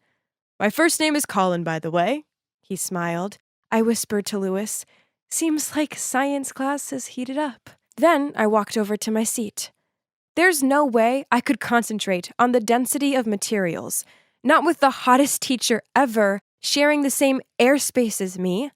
Speaker 6: "My first name is Colin, by the way," he smiled. I whispered to Lewis, "Seems like science class has heated up." Then I walked over to my seat. There's no way I could concentrate on the density of materials, not with the hottest teacher ever sharing the same airspace as me.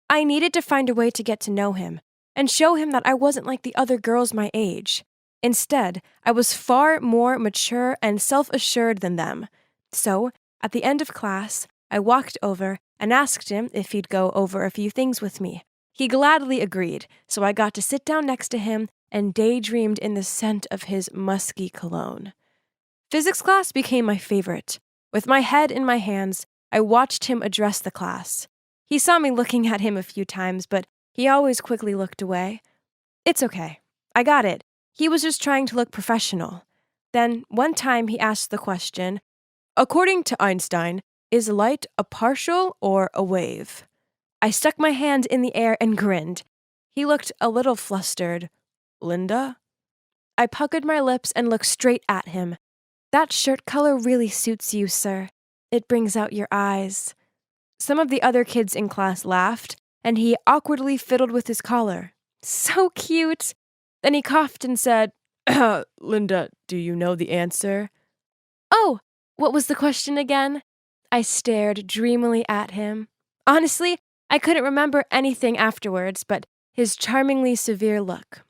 Speaker 6: I needed to find a way to get to know him and show him that I wasn't like the other girls my age. Instead, I was far more mature and self-assured than them. So, at the end of class, I walked over and asked him if he'd go over a few things with me. He gladly agreed, so I got to sit down next to him and daydreamed in the scent of his musky cologne. Physics class became my favorite. With my head in my hands, I watched him address the class. He saw me looking at him a few times, but he always quickly looked away. It's okay. I got it. He was just trying to look professional. Then, one time he asked the question, "According to Einstein, is light a partial or a wave?" I stuck my hand in the air and grinned. He looked a little flustered. "Linda?" I puckered my lips and looked straight at him. "That shirt color really suits you, sir. It brings out your eyes." Some of the other kids in class laughed, and he awkwardly fiddled with his collar. So cute! Then he coughed and said, "Linda, do you know the answer?" "Oh, what was the question again?" I stared dreamily at him. Honestly, I couldn't remember anything afterwards but his charmingly severe look.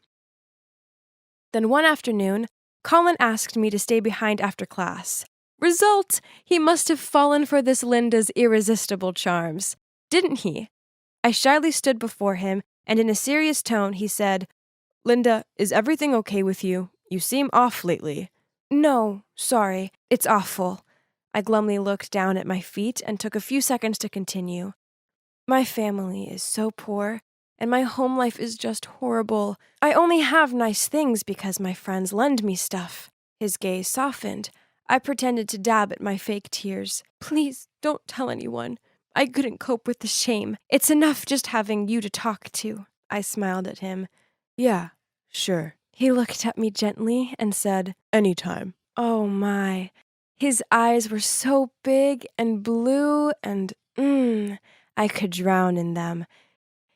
Speaker 6: Then one afternoon, Colin asked me to stay behind after class. Result, he must have fallen for this Linda's irresistible charms. Didn't he? I shyly stood before him, and in a serious tone he said, "Linda, is everything okay with you? You seem off lately." "No, sorry, it's awful." I glumly looked down at my feet and took a few seconds to continue. "My family is so poor, and my home life is just horrible. I only have nice things because my friends lend me stuff." His gaze softened. I pretended to dab at my fake tears. "Please, don't tell anyone. I couldn't cope with the shame. It's enough just having you to talk to." I smiled at him. "Yeah, sure." He looked at me gently and said, "Anytime." Oh my. His eyes were so big and blue and, I could drown in them.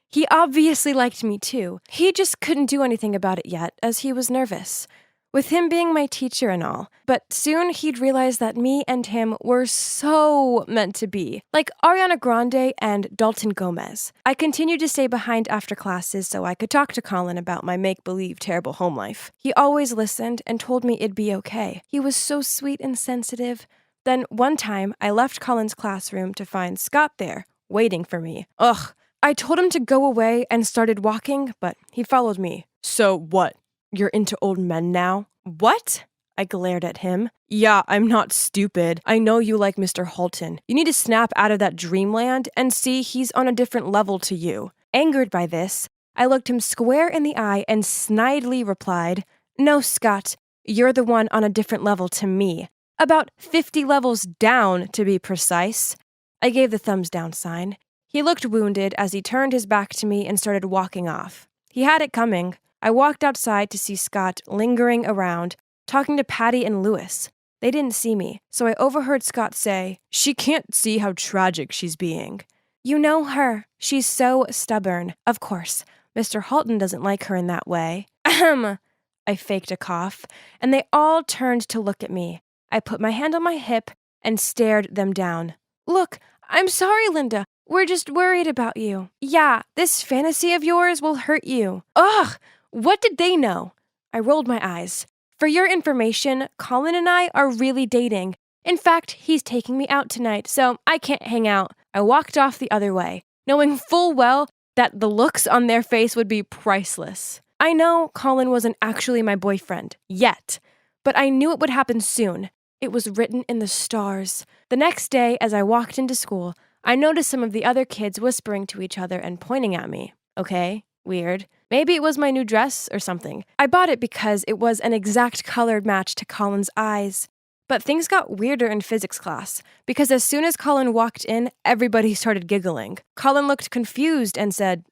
Speaker 6: He obviously liked me too. He just couldn't do anything about it yet, as he was nervous. With him being my teacher and all. But soon he'd realize that me and him were so meant to be. Like Ariana Grande and Dalton Gomez. I continued to stay behind after classes so I could talk to Colin about my make-believe terrible home life. He always listened and told me it'd be okay. He was so sweet and sensitive. Then one time, I left Colin's classroom to find Scott there, waiting for me. Ugh. I told him to go away and started walking, but he followed me. "So what? You're into old men now?" "What?" I glared at him. "Yeah, I'm not stupid. I know you like Mr. Halton. You need to snap out of that dreamland and see he's on a different level to you." Angered by this, I looked him square in the eye and snidely replied, "No, Scott, you're the one on a different level to me. About 50 levels down, to be precise." I gave the thumbs down sign. He looked wounded as he turned his back to me and started walking off. He had it coming. I walked outside to see Scott lingering around, talking to Patty and Lewis. They didn't see me, so I overheard Scott say, "She can't see how tragic she's being." "You know her. She's so stubborn. Of course, Mr. Halton doesn't like her in that way." Ahem. I faked a cough, and they all turned to look at me. I put my hand on my hip and stared them down. "Look, I'm sorry, Linda. We're just worried about you. Yeah, this fantasy of yours will hurt you. Ugh, what did they know? I rolled my eyes. For your information, Colin and I are really dating. In fact, he's taking me out tonight, so I can't hang out. I walked off the other way, knowing full well that the looks on their face would be priceless. I know Colin wasn't actually my boyfriend, yet, but I knew it would happen soon. It was written in the stars. The next day, as I walked into school, I noticed some of the other kids whispering to each other and pointing at me. Okay, weird. Maybe it was my new dress or something. I bought it because it was an exact colored match to Colin's eyes. But things got weirder in physics class, because as soon as Colin walked in, everybody started giggling. Colin looked confused and said,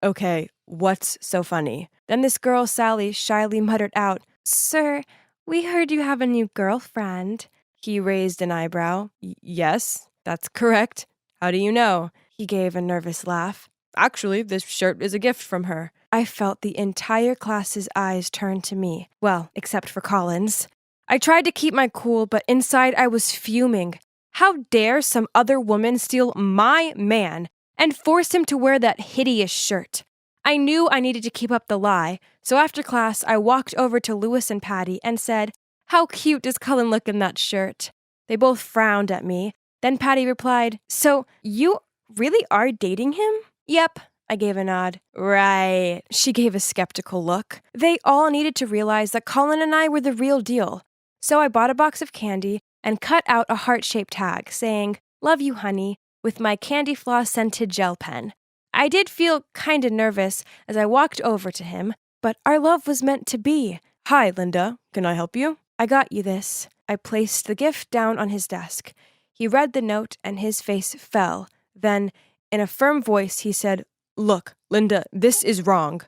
Speaker 6: "Okay, what's so funny?" Then this girl, Sally, shyly muttered out, "Sir, we heard you have a new girlfriend." He raised an eyebrow. "Yes, that's correct. How do you know?" He gave a nervous laugh. "Actually, this shirt is a gift from her." I felt the entire class's eyes turn to me. Well, except for Colin's. I tried to keep my cool, but inside I was fuming. How dare some other woman steal my man and force him to wear that hideous shirt? I knew I needed to keep up the lie, so after class I walked over to Lewis and Patty and said, "How cute does Colin look in that shirt?" They both frowned at me. Then Patty replied, "So you really are dating him?" "Yep," I gave a nod. "Right." She gave a skeptical look. They all needed to realize that Colin and I were the real deal. So I bought a box of candy and cut out a heart-shaped tag saying, "Love you, honey," with my candy floss scented gel pen. I did feel kinda nervous as I walked over to him, but our love was meant to be. "Hi, Linda. Can I help you?" "I got you this." I placed the gift down on his desk. He read the note and his face fell. Then, in a firm voice, he said, "Look, Linda, this is wrong."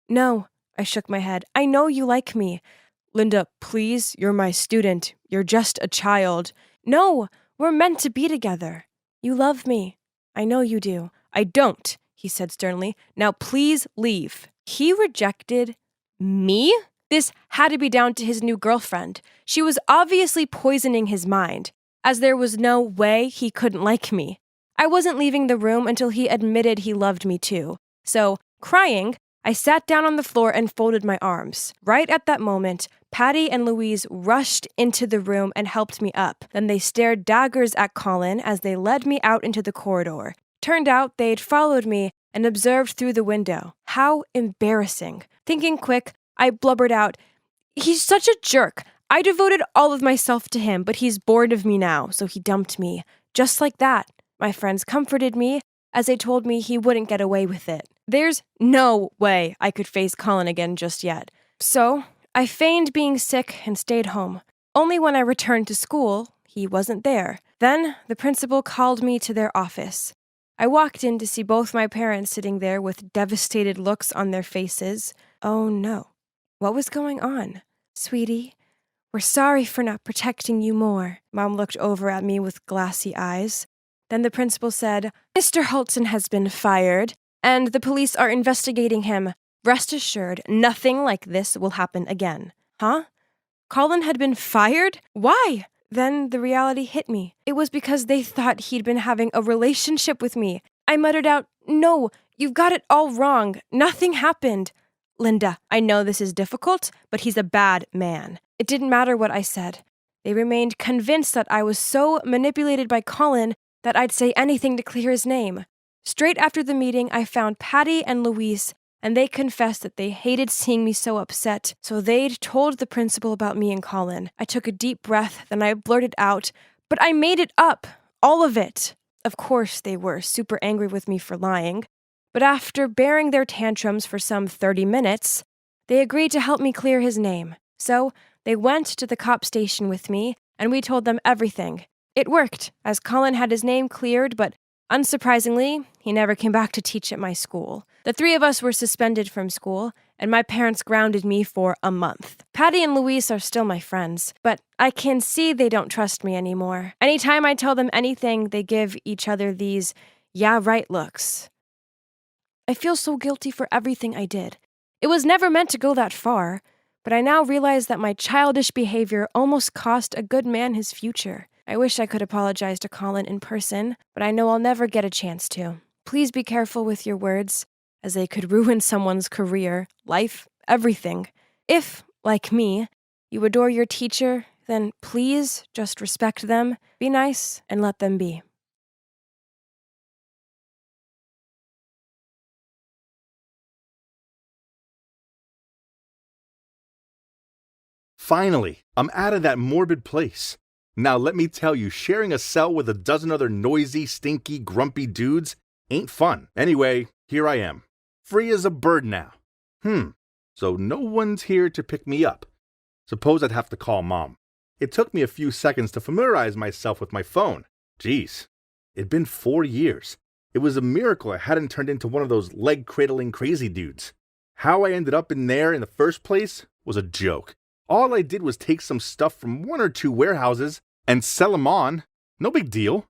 Speaker 6: "No," I shook my head. "I know you like me." "Linda, please, you're my student. You're just a child." "No, we're meant to be together." "You love me." "I know you do." "I don't," he said sternly. "Now please leave." He rejected me? This had to be down to his new girlfriend. She was obviously poisoning his mind, as there was no way he couldn't like me. I wasn't leaving the room until he admitted he loved me too. So, crying, I sat down on the floor and folded my arms. Right at that moment, Patty and Louise rushed into the room and helped me up. Then they stared daggers at Colin as they led me out into the corridor. Turned out they'd followed me and observed through the window. How embarrassing. Thinking quick, I blubbered out, "He's such a jerk. I devoted all of myself to him, but he's bored of me now, so he dumped me." Just like that. My friends comforted me as they told me he wouldn't get away with it. There's no way I could face Colin again just yet. So, I feigned being sick and stayed home. Only when I returned to school, he wasn't there. Then, the principal called me to their office. I walked in to see both my parents sitting there with devastated looks on their faces. Oh no. What was going on? "Sweetie, we're sorry for not protecting you more." Mom looked over at me with glassy eyes. Then the principal said, "Mr. Hulton has been fired, and the police are investigating him. Rest assured, nothing like this will happen again." Huh? Colin had been fired? Why? Then the reality hit me. It was because they thought he'd been having a relationship with me. I muttered out, "No, you've got it all wrong. Nothing happened." "Linda, I know this is difficult, but he's a bad man." It didn't matter what I said. They remained convinced that I was so manipulated by Colin that I'd say anything to clear his name. Straight after the meeting, I found Patty and Louise, and they confessed that they hated seeing me so upset, so they'd told the principal about me and Colin. I took a deep breath, then I blurted out, "But I made it up! All of it!" Of course, they were super angry with me for lying, but after bearing their tantrums for some 30 minutes, they agreed to help me clear his name. So, they went to the cop station with me, and we told them everything. It worked, as Colin had his name cleared, but unsurprisingly, he never came back to teach at my school. The three of us were suspended from school, and my parents grounded me for a month. Patty and Louise are still my friends, but I can see they don't trust me anymore. Anytime I tell them anything, they give each other these, "yeah, right" looks. I feel so guilty for everything I did. It was never meant to go that far, but I now realize that my childish behavior almost cost a good man his future. I wish I could apologize to Colin in person, but I know I'll never get a chance to. Please be careful with your words, as they could ruin someone's career, life, everything. If, like me, you adore your teacher, then please just respect them, be nice, and let them be.
Speaker 7: Finally, I'm out of that morbid place. Now let me tell you, sharing a cell with a dozen other noisy, stinky, grumpy dudes ain't fun. Anyway, here I am, free as a bird now. So no one's here to pick me up. Suppose I'd have to call Mom. It took me a few seconds to familiarize myself with my phone. Jeez, it'd been 4 years. It was a miracle I hadn't turned into one of those leg-cradling crazy dudes. How I ended up in there in the first place was a joke. All I did was take some stuff from 1 or 2 warehouses and sell them on. No big deal.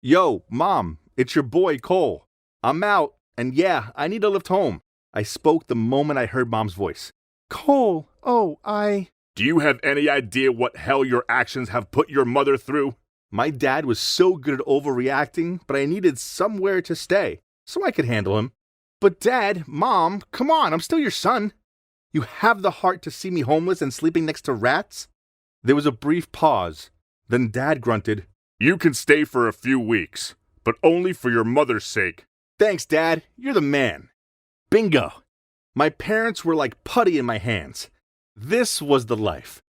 Speaker 7: Yo, Mom, it's your boy Cole. I'm out, and yeah, I need a lift home. I spoke the moment I heard Mom's voice. Cole, Do you have any idea what hell your actions have put your mother through? My dad was so good at overreacting, but I needed somewhere to stay, so I could handle him. But Dad, Mom, come on, I'm still your son. You have the heart to see me homeless and sleeping next to rats? There was a brief pause. Then Dad grunted, You can stay for a few weeks, but only for your mother's sake. Thanks, Dad. You're the man. Bingo. My parents were like putty in my hands. This was the life.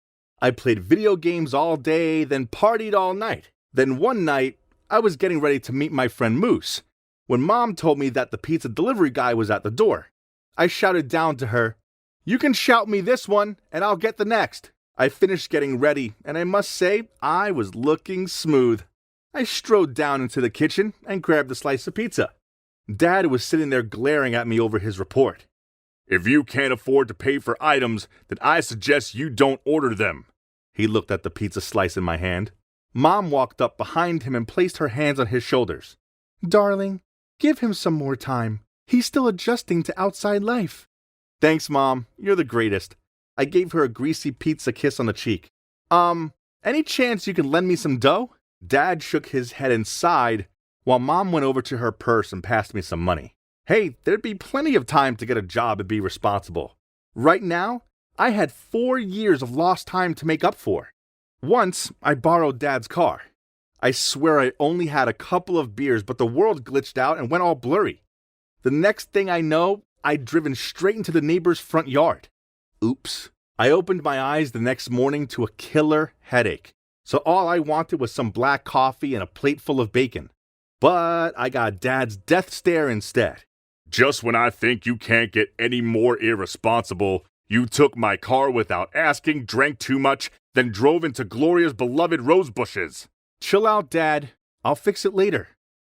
Speaker 7: I played video games all day, then partied all night. Then one night, I was getting ready to meet my friend Moose, when Mom told me that the pizza delivery guy was at the door. I shouted down to her, You can shout me this one, and I'll get the next. I finished getting ready, and I must say, I was looking smooth. I strode down into the kitchen and grabbed a slice of pizza. Dad was sitting there glaring at me over his report. If you can't afford to pay for items, then I suggest you don't order them. He looked at the pizza slice in my hand. Mom walked up behind him and placed her hands on his shoulders. Darling, give him some more time. He's still adjusting to outside life. Thanks, Mom. You're the greatest. I gave her a greasy pizza kiss on the cheek. Any chance you can lend me some dough? Dad shook his head and sighed, while Mom went over to her purse and passed me some money. Hey, there'd be plenty of time to get a job and be responsible. Right now, I had 4 years of lost time to make up for. Once, I borrowed Dad's car. I swear I only had a couple of beers, but the world glitched out and went all blurry. The next thing I know, I'd driven straight into the neighbor's front yard. Oops. I opened my eyes the next morning to a killer headache, so all I wanted was some black coffee and a plate full of bacon. But I got Dad's death stare instead. Just when I think you can't get any more irresponsible, you took my car without asking, drank too much, then drove into Gloria's beloved rose bushes. Chill out, Dad. I'll fix it later,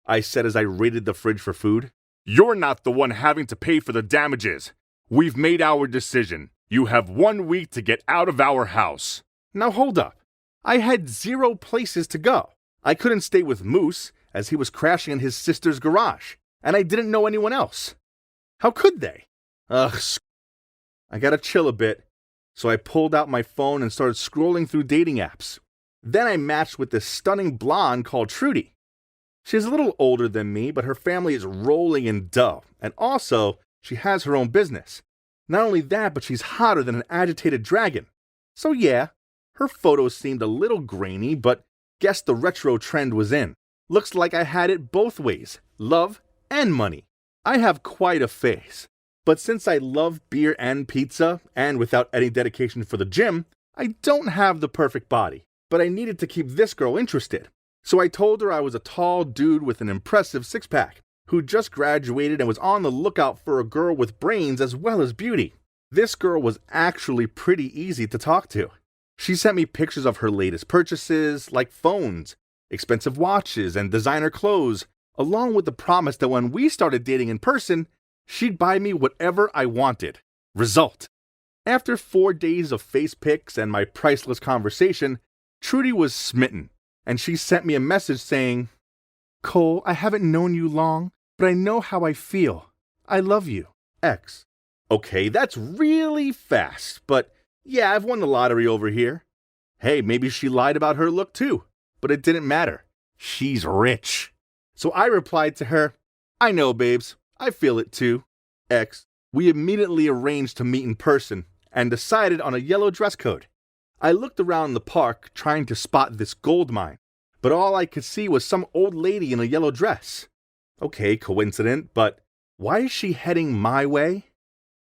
Speaker 7: I said as I raided the fridge for food. You're not the one having to pay for the damages. We've made our decision. You have 1 week to get out of our house. Now hold up. I had 0 places to go. I couldn't stay with Moose, as he was crashing in his sister's garage, and I didn't know anyone else. How could they? I gotta chill a bit, so I pulled out my phone and started scrolling through dating apps. Then I matched with this stunning blonde called Trudy. She's a little older than me, but her family is rolling in dough, and also, she has her own business. Not only that, but she's hotter than an agitated dragon. So yeah, her photos seemed a little grainy, but guess the retro trend was in. Looks like I had it both ways, love and money. I have quite a face, but since I love beer and pizza, and without any dedication for the gym, I don't have the perfect body. But I needed to keep this girl interested. So I told her I was a tall dude with an impressive six-pack, who just graduated and was on the lookout for a girl with brains as well as beauty. This girl was actually pretty easy to talk to. She sent me pictures of her latest purchases, like phones, expensive watches, and designer clothes, along with the promise that when we started dating in person, she'd buy me whatever I wanted. Result: after 4 days of face pics and my priceless conversation, Trudy was smitten, and she sent me a message saying, Cole, I haven't known you long, but I know how I feel. I love you. X. Okay, that's really fast, but yeah, I've won the lottery over here. Hey, maybe she lied about her look too. But it didn't matter. She's rich. So I replied to her, I know, babes. I feel it too. X. We immediately arranged to meet in person and decided on a yellow dress code. I looked around the park trying to spot this gold mine, but all I could see was some old lady in a yellow dress. Okay, coincident, but why is she heading my way?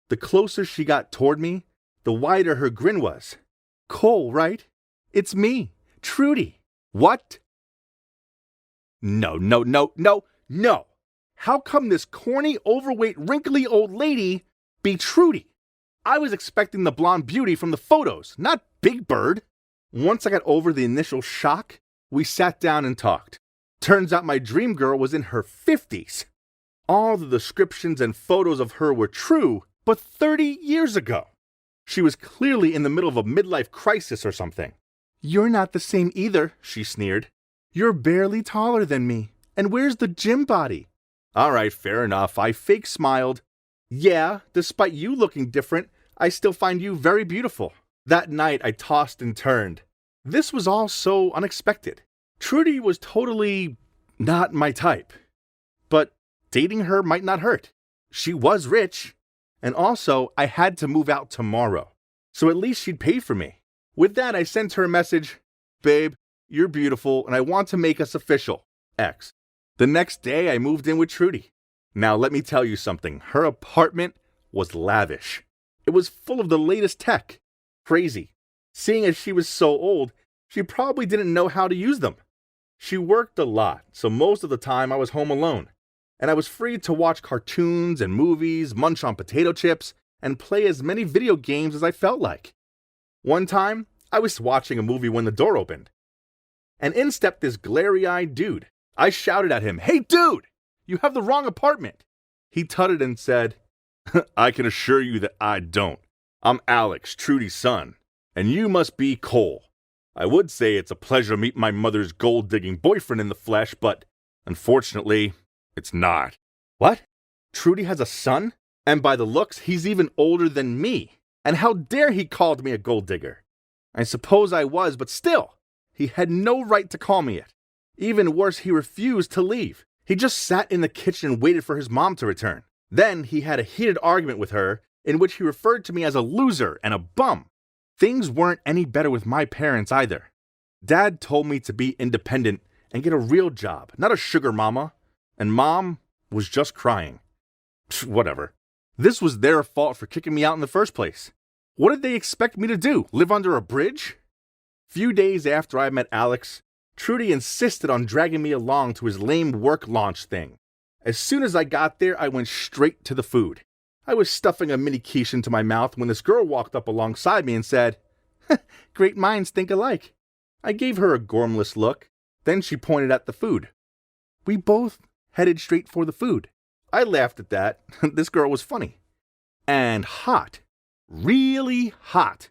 Speaker 7: The closer she got toward me, the wider her grin was. Cole, right? It's me, Trudy. What? No. How come this corny, overweight, wrinkly old lady be Trudy? I was expecting the blonde beauty from the photos, not Big Bird. Once I got over the initial shock, we sat down and talked. Turns out my dream girl was in her 50s. All the descriptions and photos of her were true, but 30 years ago. She was clearly in the middle of a midlife crisis or something. You're not the same either, she sneered. You're barely taller than me. And where's the gym body? All right, fair enough. I fake smiled. Yeah, despite you looking different, I still find you very beautiful. That night, I tossed and turned. This was all so unexpected. Trudy was totally not my type. But dating her might not hurt. She was rich. And also, I had to move out tomorrow. So at least she'd pay for me. With that, I sent her a message. Babe, you're beautiful, and I want to make us official. X. The next day, I moved in with Trudy. Now, let me tell you something. Her apartment was lavish. It was full of the latest tech. Crazy. Seeing as she was so old, she probably didn't know how to use them. She worked a lot, so most of the time I was home alone. And I was free to watch cartoons and movies, munch on potato chips, and play as many video games as I felt like. One time, I was watching a movie when the door opened. And in stepped this glary-eyed dude. I shouted at him, "Hey dude, you have the wrong apartment." He tutted and said, "I can assure you that I don't. I'm Alex, Trudy's son, and you must be Cole. I would say it's a pleasure to meet my mother's gold-digging boyfriend in the flesh, but unfortunately, it's not." What? Trudy has a son? And by the looks, he's even older than me. And how dare he called me a gold digger? I suppose I was, but still, he had no right to call me it. Even worse, he refused to leave. He just sat in the kitchen and waited for his mom to return. Then he had a heated argument with her in which he referred to me as a loser and a bum. Things weren't any better with my parents either. Dad told me to be independent and get a real job, not a sugar mama. And Mom was just crying. Whatever. This was their fault for kicking me out in the first place. What did they expect me to do? Live under a bridge? Few days after I met Alex, Trudy insisted on dragging me along to his lame work launch thing. As soon as I got there, I went straight to the food. I was stuffing a mini quiche into my mouth when this girl walked up alongside me and said, "Great minds think alike." I gave her a gormless look. Then she pointed at the food. We both headed straight for the food. I laughed at that. This girl was funny. And hot. Really hot.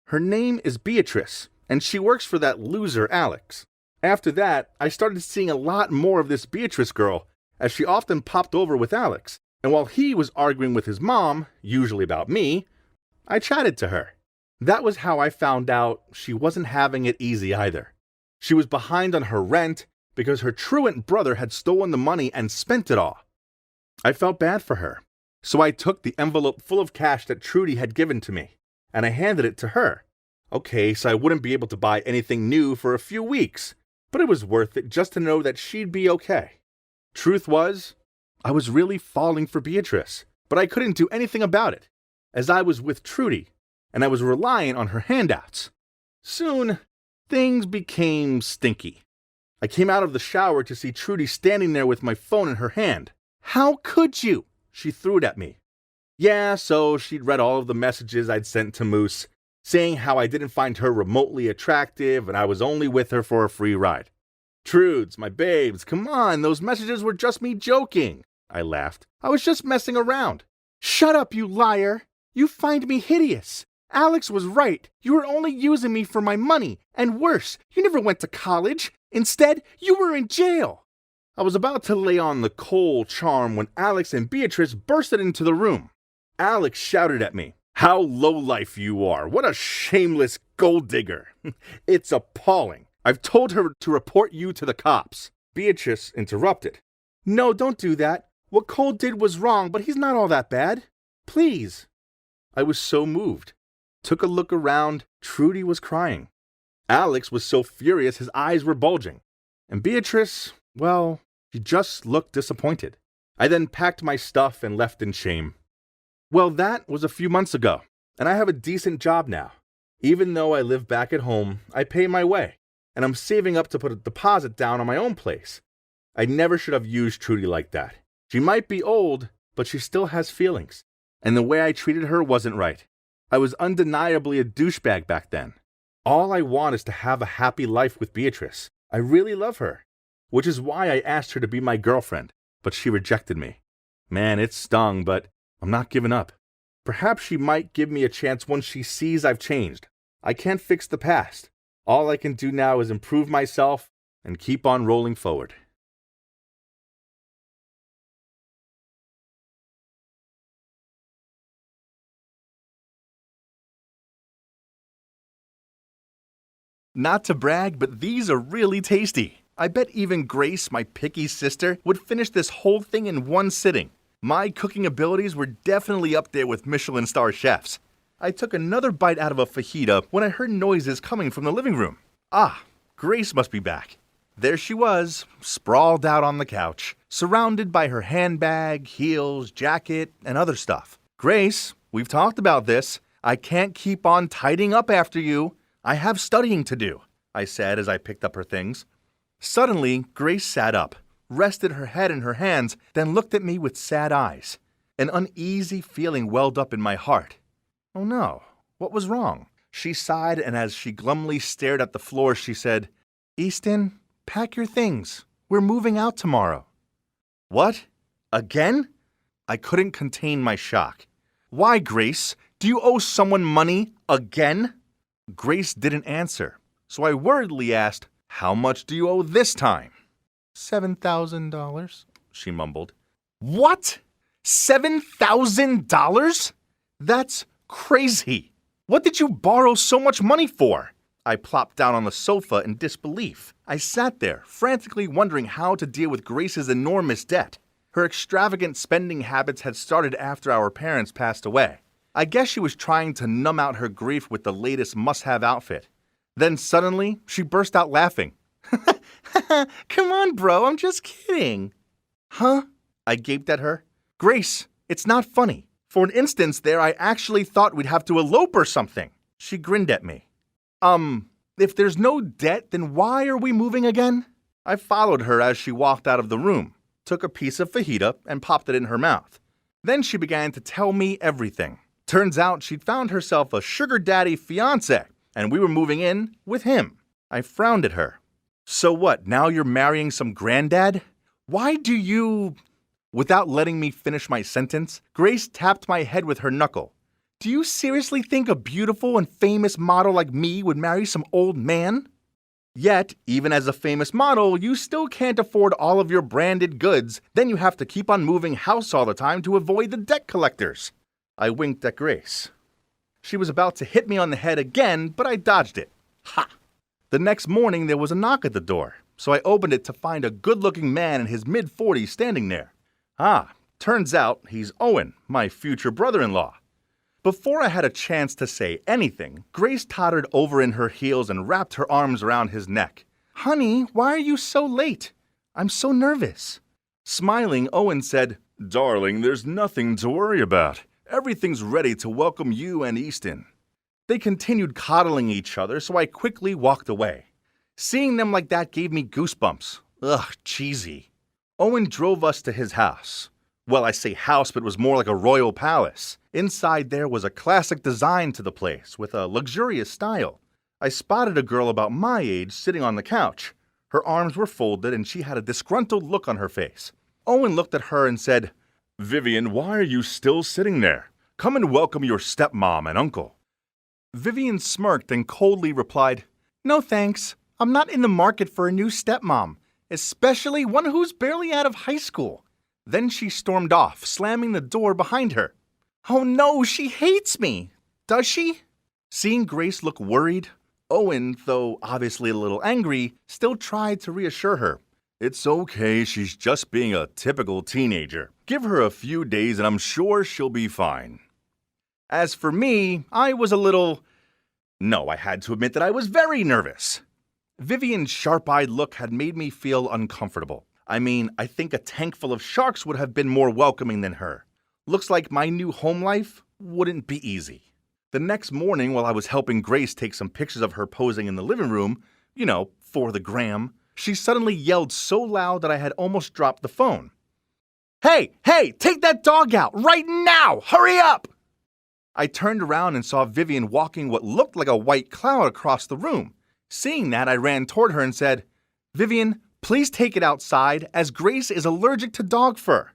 Speaker 7: Her name is Beatrice, and she works for that loser Alex. After that, I started seeing a lot more of this Beatrice girl, as she often popped over with Alex. And while he was arguing with his mom, usually about me, I chatted to her. That was how I found out she wasn't having it easy either. She was behind on her rent because her truant brother had stolen the money and spent it all. I felt bad for her, so I took the envelope full of cash that Trudy had given to me, and I handed it to her. Okay, so I wouldn't be able to buy anything new for a few weeks, but it was worth it just to know that she'd be okay. Truth was, I was really falling for Beatrice, but I couldn't do anything about it, as I was with Trudy, and I was relying on her handouts. Soon, things became stinky. I came out of the shower to see Trudy standing there with my phone in her hand. "How could you?" She threw it at me. Yeah, so she'd read all of the messages I'd sent to Moose, saying how I didn't find her remotely attractive and I was only with her for a free ride. "Trudes, my babes, come on, those messages were just me joking." I laughed. "I was just messing around." "Shut up, you liar! You find me hideous. Alex was right. You were only using me for my money. And worse, you never went to college. Instead, you were in jail." I was about to lay on the Cole charm when Alex and Beatrice bursted into the room. Alex shouted at me, "How lowlife you are. What a shameless gold digger." "It's appalling. I've told her to report you to the cops. Beatrice interrupted. No, don't do that. What Cole did was wrong, but he's not all that bad. Please. I was so moved. Took a look around. Trudy was crying. Alex was so furious his eyes were bulging. And Beatrice, well, she just looked disappointed. I then packed my stuff and left in shame. Well, that was a few months ago, and I have a decent job now. Even though I live back at home, I pay my way, and I'm saving up to put a deposit down on my own place. I never should have used Trudy like that. She might be old, but she still has feelings, and the way I treated her wasn't right. I was undeniably a douchebag back then. All I want is to have a happy life with Beatrice. I really love her, which is why I asked her to be my girlfriend, but she rejected me. Man, it stung, but I'm not giving up. Perhaps she might give me a chance once she sees I've changed. I can't fix the past. All I can do now is improve myself and keep on rolling forward. Not to brag, but these are really tasty. I bet even Grace, my picky sister, would finish this whole thing in one sitting. My cooking abilities were definitely up there with Michelin star chefs. I took another bite out of a fajita when I heard noises coming from the living room. Ah, Grace must be back. There she was, sprawled out on the couch, surrounded by her handbag, heels, jacket, and other stuff. Grace, we've talked about this. I can't keep on tidying up after you. I have studying to do, I said as I picked up her things. Suddenly, Grace sat up, rested her head in her hands, then looked at me with sad eyes. An uneasy feeling welled up in my heart. Oh no, what was wrong? She sighed, and as she glumly stared at the floor, she said, Easton, pack your things. We're moving out tomorrow. What? Again? I couldn't contain my shock. Why, Grace? Do you owe someone money again? Grace didn't answer, so I worriedly asked, How much do you owe this time? $7,000, she mumbled. What? $7,000? That's crazy. What did you borrow so much money for? I plopped down on the sofa in disbelief. I sat there, frantically wondering how to deal with Grace's enormous debt. Her extravagant spending habits had started after our parents passed away. I guess she was trying to numb out her grief with the latest must-have outfit. Then suddenly, she burst out laughing. Come on, bro, I'm just kidding. Huh? I gaped at her. Grace, it's not funny. For an instance there, I actually thought we'd have to elope or something. She grinned at me. If there's no debt, then why are we moving again? I followed her as she walked out of the room, took a piece of fajita and popped it in her mouth. Then she began to tell me everything. Turns out she'd found herself a sugar daddy fiancé, and we were moving in with him. I frowned at her. So what, now you're marrying some granddad? Why do you... Without letting me finish my sentence, Grace tapped my head with her knuckle. Do you seriously think a beautiful and famous model like me would marry some old man? Yet, even as a famous model, you still can't afford all of your branded goods. Then you have to keep on moving house all the time to avoid the debt collectors. I winked at Grace. She was about to hit me on the head again, but I dodged it. Ha! The next morning, there was a knock at the door, so I opened it to find a good-looking man in his mid-40s standing there. Ah, turns out he's Owen, my future brother-in-law. Before I had a chance to say anything, Grace tottered over in her heels and wrapped her arms around his neck. Honey, why are you so late? I'm so nervous. Smiling, Owen said, Darling, there's nothing to worry about. Everything's ready to welcome you and Easton. They continued coddling each other, so I quickly walked away. Seeing them like that gave me goosebumps. Ugh, cheesy. Owen drove us to his house. Well, I say house, but it was more like a royal palace. Inside there was a classic design to the place, with a luxurious style. I spotted a girl about my age sitting on the couch. Her arms were folded and she had a disgruntled look on her face. Owen looked at her and said, Vivian, why are you still sitting there? Come and welcome your stepmom and uncle. Vivian smirked and coldly replied, No thanks. I'm not in the market for a new stepmom, especially one who's barely out of high school. Then she stormed off, slamming the door behind her. Oh no, she hates me. Does she? Seeing Grace look worried, Owen, though obviously a little angry, still tried to reassure her. It's okay, she's just being a typical teenager. Give her a few days and I'm sure she'll be fine. As for me, I was a little... No, I had to admit that I was very nervous. Vivian's sharp-eyed look had made me feel uncomfortable. I mean, I think a tank full of sharks would have been more welcoming than her. Looks like my new home life wouldn't be easy. The next morning, while I was helping Grace take some pictures of her posing in the living room, for the gram, she suddenly yelled so loud that I had almost dropped the phone. Hey, take that dog out right now! Hurry up! I turned around and saw Vivian walking what looked like a white cloud across the room. Seeing that, I ran toward her and said, Vivian, please take it outside, as Grace is allergic to dog fur.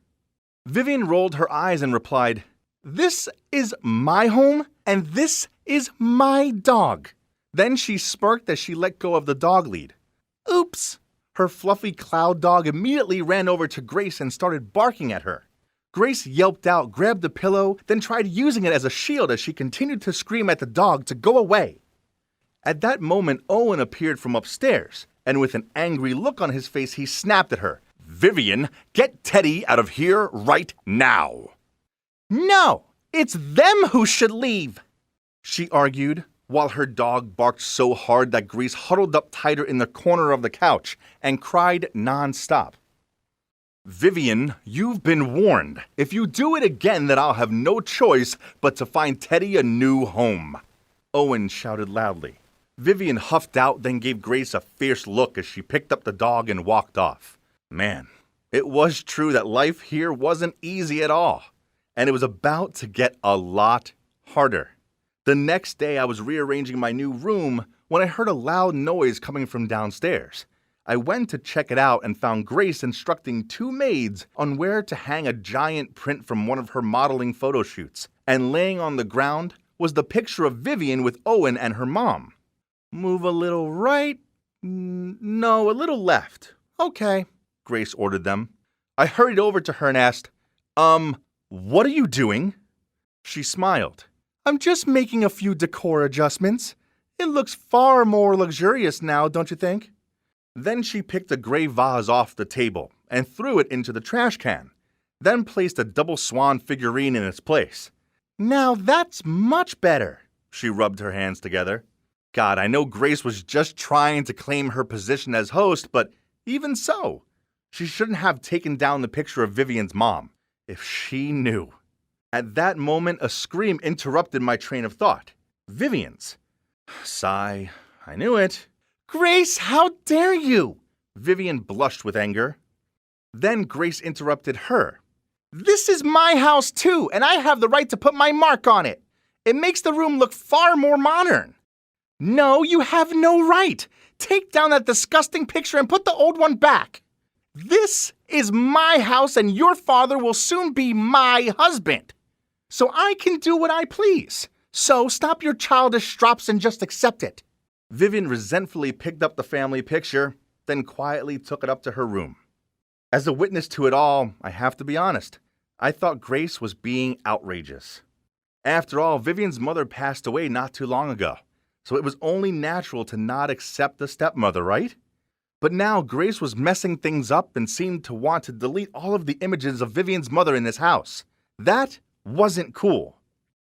Speaker 7: Vivian rolled her eyes and replied, This is my home, and this is my dog. Then she smirked as she let go of the dog lead. Oops! Her fluffy cloud dog immediately ran over to Grace and started barking at her. Grace yelped out, grabbed the pillow, then tried using it as a shield as she continued to scream at the dog to go away. At that moment, Owen appeared from upstairs, and with an angry look on his face, he snapped at her. Vivian, get Teddy out of here right now. No, it's them who should leave, she argued, while her dog barked so hard that Grace huddled up tighter in the corner of the couch and cried nonstop. Vivian, you've been warned. If you do it again, then I'll have no choice but to find Teddy a new home, Owen shouted loudly. Vivian huffed out, then gave Grace a fierce look as she picked up the dog and walked off. Man, it was true that life here wasn't easy at all, and it was about to get a lot harder. The next day, I was rearranging my new room when I heard a loud noise coming from downstairs. I went to check it out and found Grace instructing two maids on where to hang a giant print from one of her modeling photo shoots, and laying on the ground was the picture of Vivian with Owen and her mom. Move a little right? No, a little left. Okay, Grace ordered them. I hurried over to her and asked, what are you doing? She smiled. I'm just making a few decor adjustments. It looks far more luxurious now, don't you think? Then she picked a gray vase off the table and threw it into the trash can, then placed a double swan figurine in its place. Now that's much better, she rubbed her hands together. God, I know Grace was just trying to claim her position as host, but even so, she shouldn't have taken down the picture of Vivian's mom. If she knew. At that moment, a scream interrupted my train of thought. Vivian's. Sigh. I knew it. Grace, how dare you? Vivian blushed with anger. Then Grace interrupted her. This is my house too, and I have the right to put my mark on it. It makes the room look far more modern. No, you have no right. Take down that disgusting picture and put the old one back. This is my house and your father will soon be my husband. So I can do what I please. So stop your childish strops and just accept it. Vivian resentfully picked up the family picture, then quietly took it up to her room. As a witness to it all, I have to be honest. I thought Grace was being outrageous. After all, Vivian's mother passed away not too long ago, so it was only natural to not accept the stepmother, right? But now Grace was messing things up and seemed to want to delete all of the images of Vivian's mother in this house. That wasn't cool.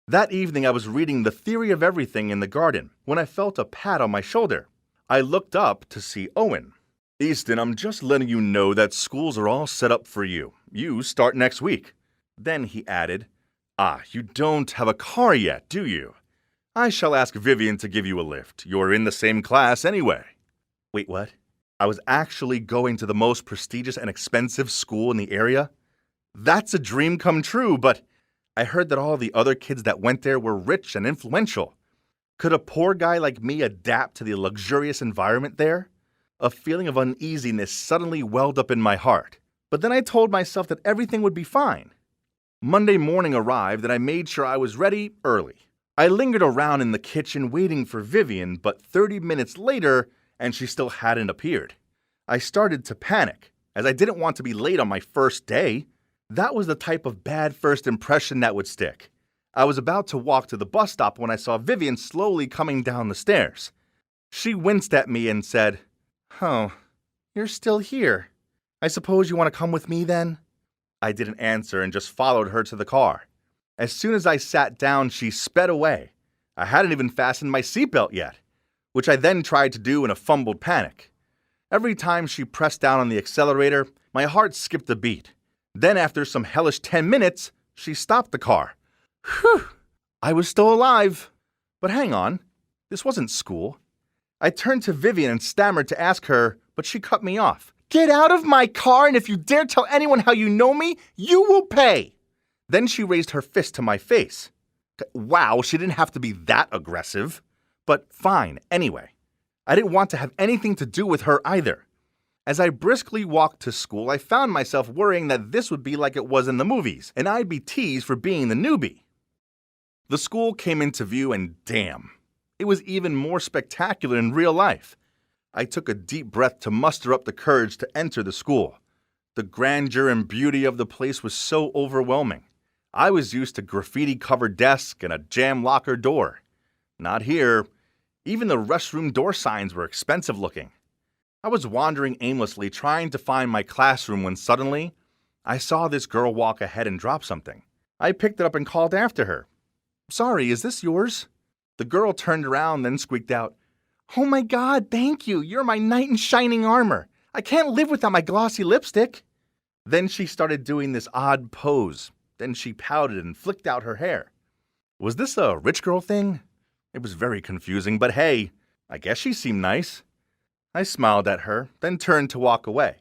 Speaker 7: That evening I was reading The Theory of Everything in the garden when I felt a pat on my shoulder. I looked up to see Owen. Easton, I'm just letting you know that schools are all set up for you. You start next week. Then he added, you don't have a car yet, do you? I shall ask Vivian to give you a lift. You're in the same class anyway. Wait, what? I was actually going to the most prestigious and expensive school in the area? That's a dream come true, but I heard that all the other kids that went there were rich and influential. Could a poor guy like me adapt to the luxurious environment there? A feeling of uneasiness suddenly welled up in my heart, but then I told myself that everything would be fine. Monday morning arrived and I made sure I was ready early. I lingered around in the kitchen waiting for Vivian, but 30 minutes later, and she still hadn't appeared. I started to panic, as I didn't want to be late on my first day. That was the type of bad first impression that would stick. I was about to walk to the bus stop when I saw Vivian slowly coming down the stairs. She winced at me and said, "Oh, you're still here. I suppose you want to come with me then?" I didn't answer and just followed her to the car. As soon as I sat down, she sped away. I hadn't even fastened my seatbelt yet, which I then tried to do in a fumbled panic. Every time she pressed down on the accelerator, my heart skipped a beat. Then after some hellish 10 minutes, she stopped the car. Whew! I was still alive. But hang on, this wasn't school. I turned to Vivian and stammered to ask her, but she cut me off. "Get out of my car, and if you dare tell anyone how you know me, you will pay." Then she raised her fist to my face. Wow, she didn't have to be that aggressive. But fine, anyway. I didn't want to have anything to do with her either. As I briskly walked to school, I found myself worrying that this would be like it was in the movies, and I'd be teased for being the newbie. The school came into view, and damn, it was even more spectacular in real life. I took a deep breath to muster up the courage to enter the school. The grandeur and beauty of the place was so overwhelming. I was used to graffiti-covered desks and a jam locker door. Not here. Even the restroom door signs were expensive looking. I was wandering aimlessly trying to find my classroom when suddenly, I saw this girl walk ahead and drop something. I picked it up and called after her. "Sorry, is this yours?" The girl turned around, then squeaked out, "Oh my God, thank you. You're my knight in shining armor. I can't live without my glossy lipstick." Then she started doing this odd pose. Then she pouted and flicked out her hair. Was this a rich girl thing? It was very confusing, but hey, I guess she seemed nice. I smiled at her, then turned to walk away.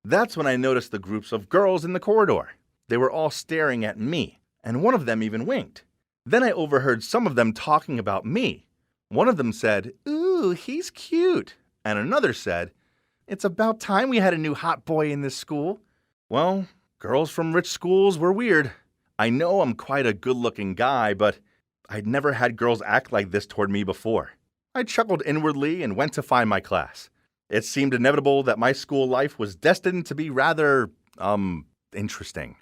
Speaker 7: That's when I noticed the groups of girls in the corridor. They were all staring at me, and one of them even winked. Then I overheard some of them talking about me. One of them said, "Ooh, he's cute." And another said, "It's about time we had a new hot boy in this school." Well, girls from rich schools were weird. I know I'm quite a good-looking guy, but I'd never had girls act like this toward me before. I chuckled inwardly and went to find my class. It seemed inevitable that my school life was destined to be rather, interesting.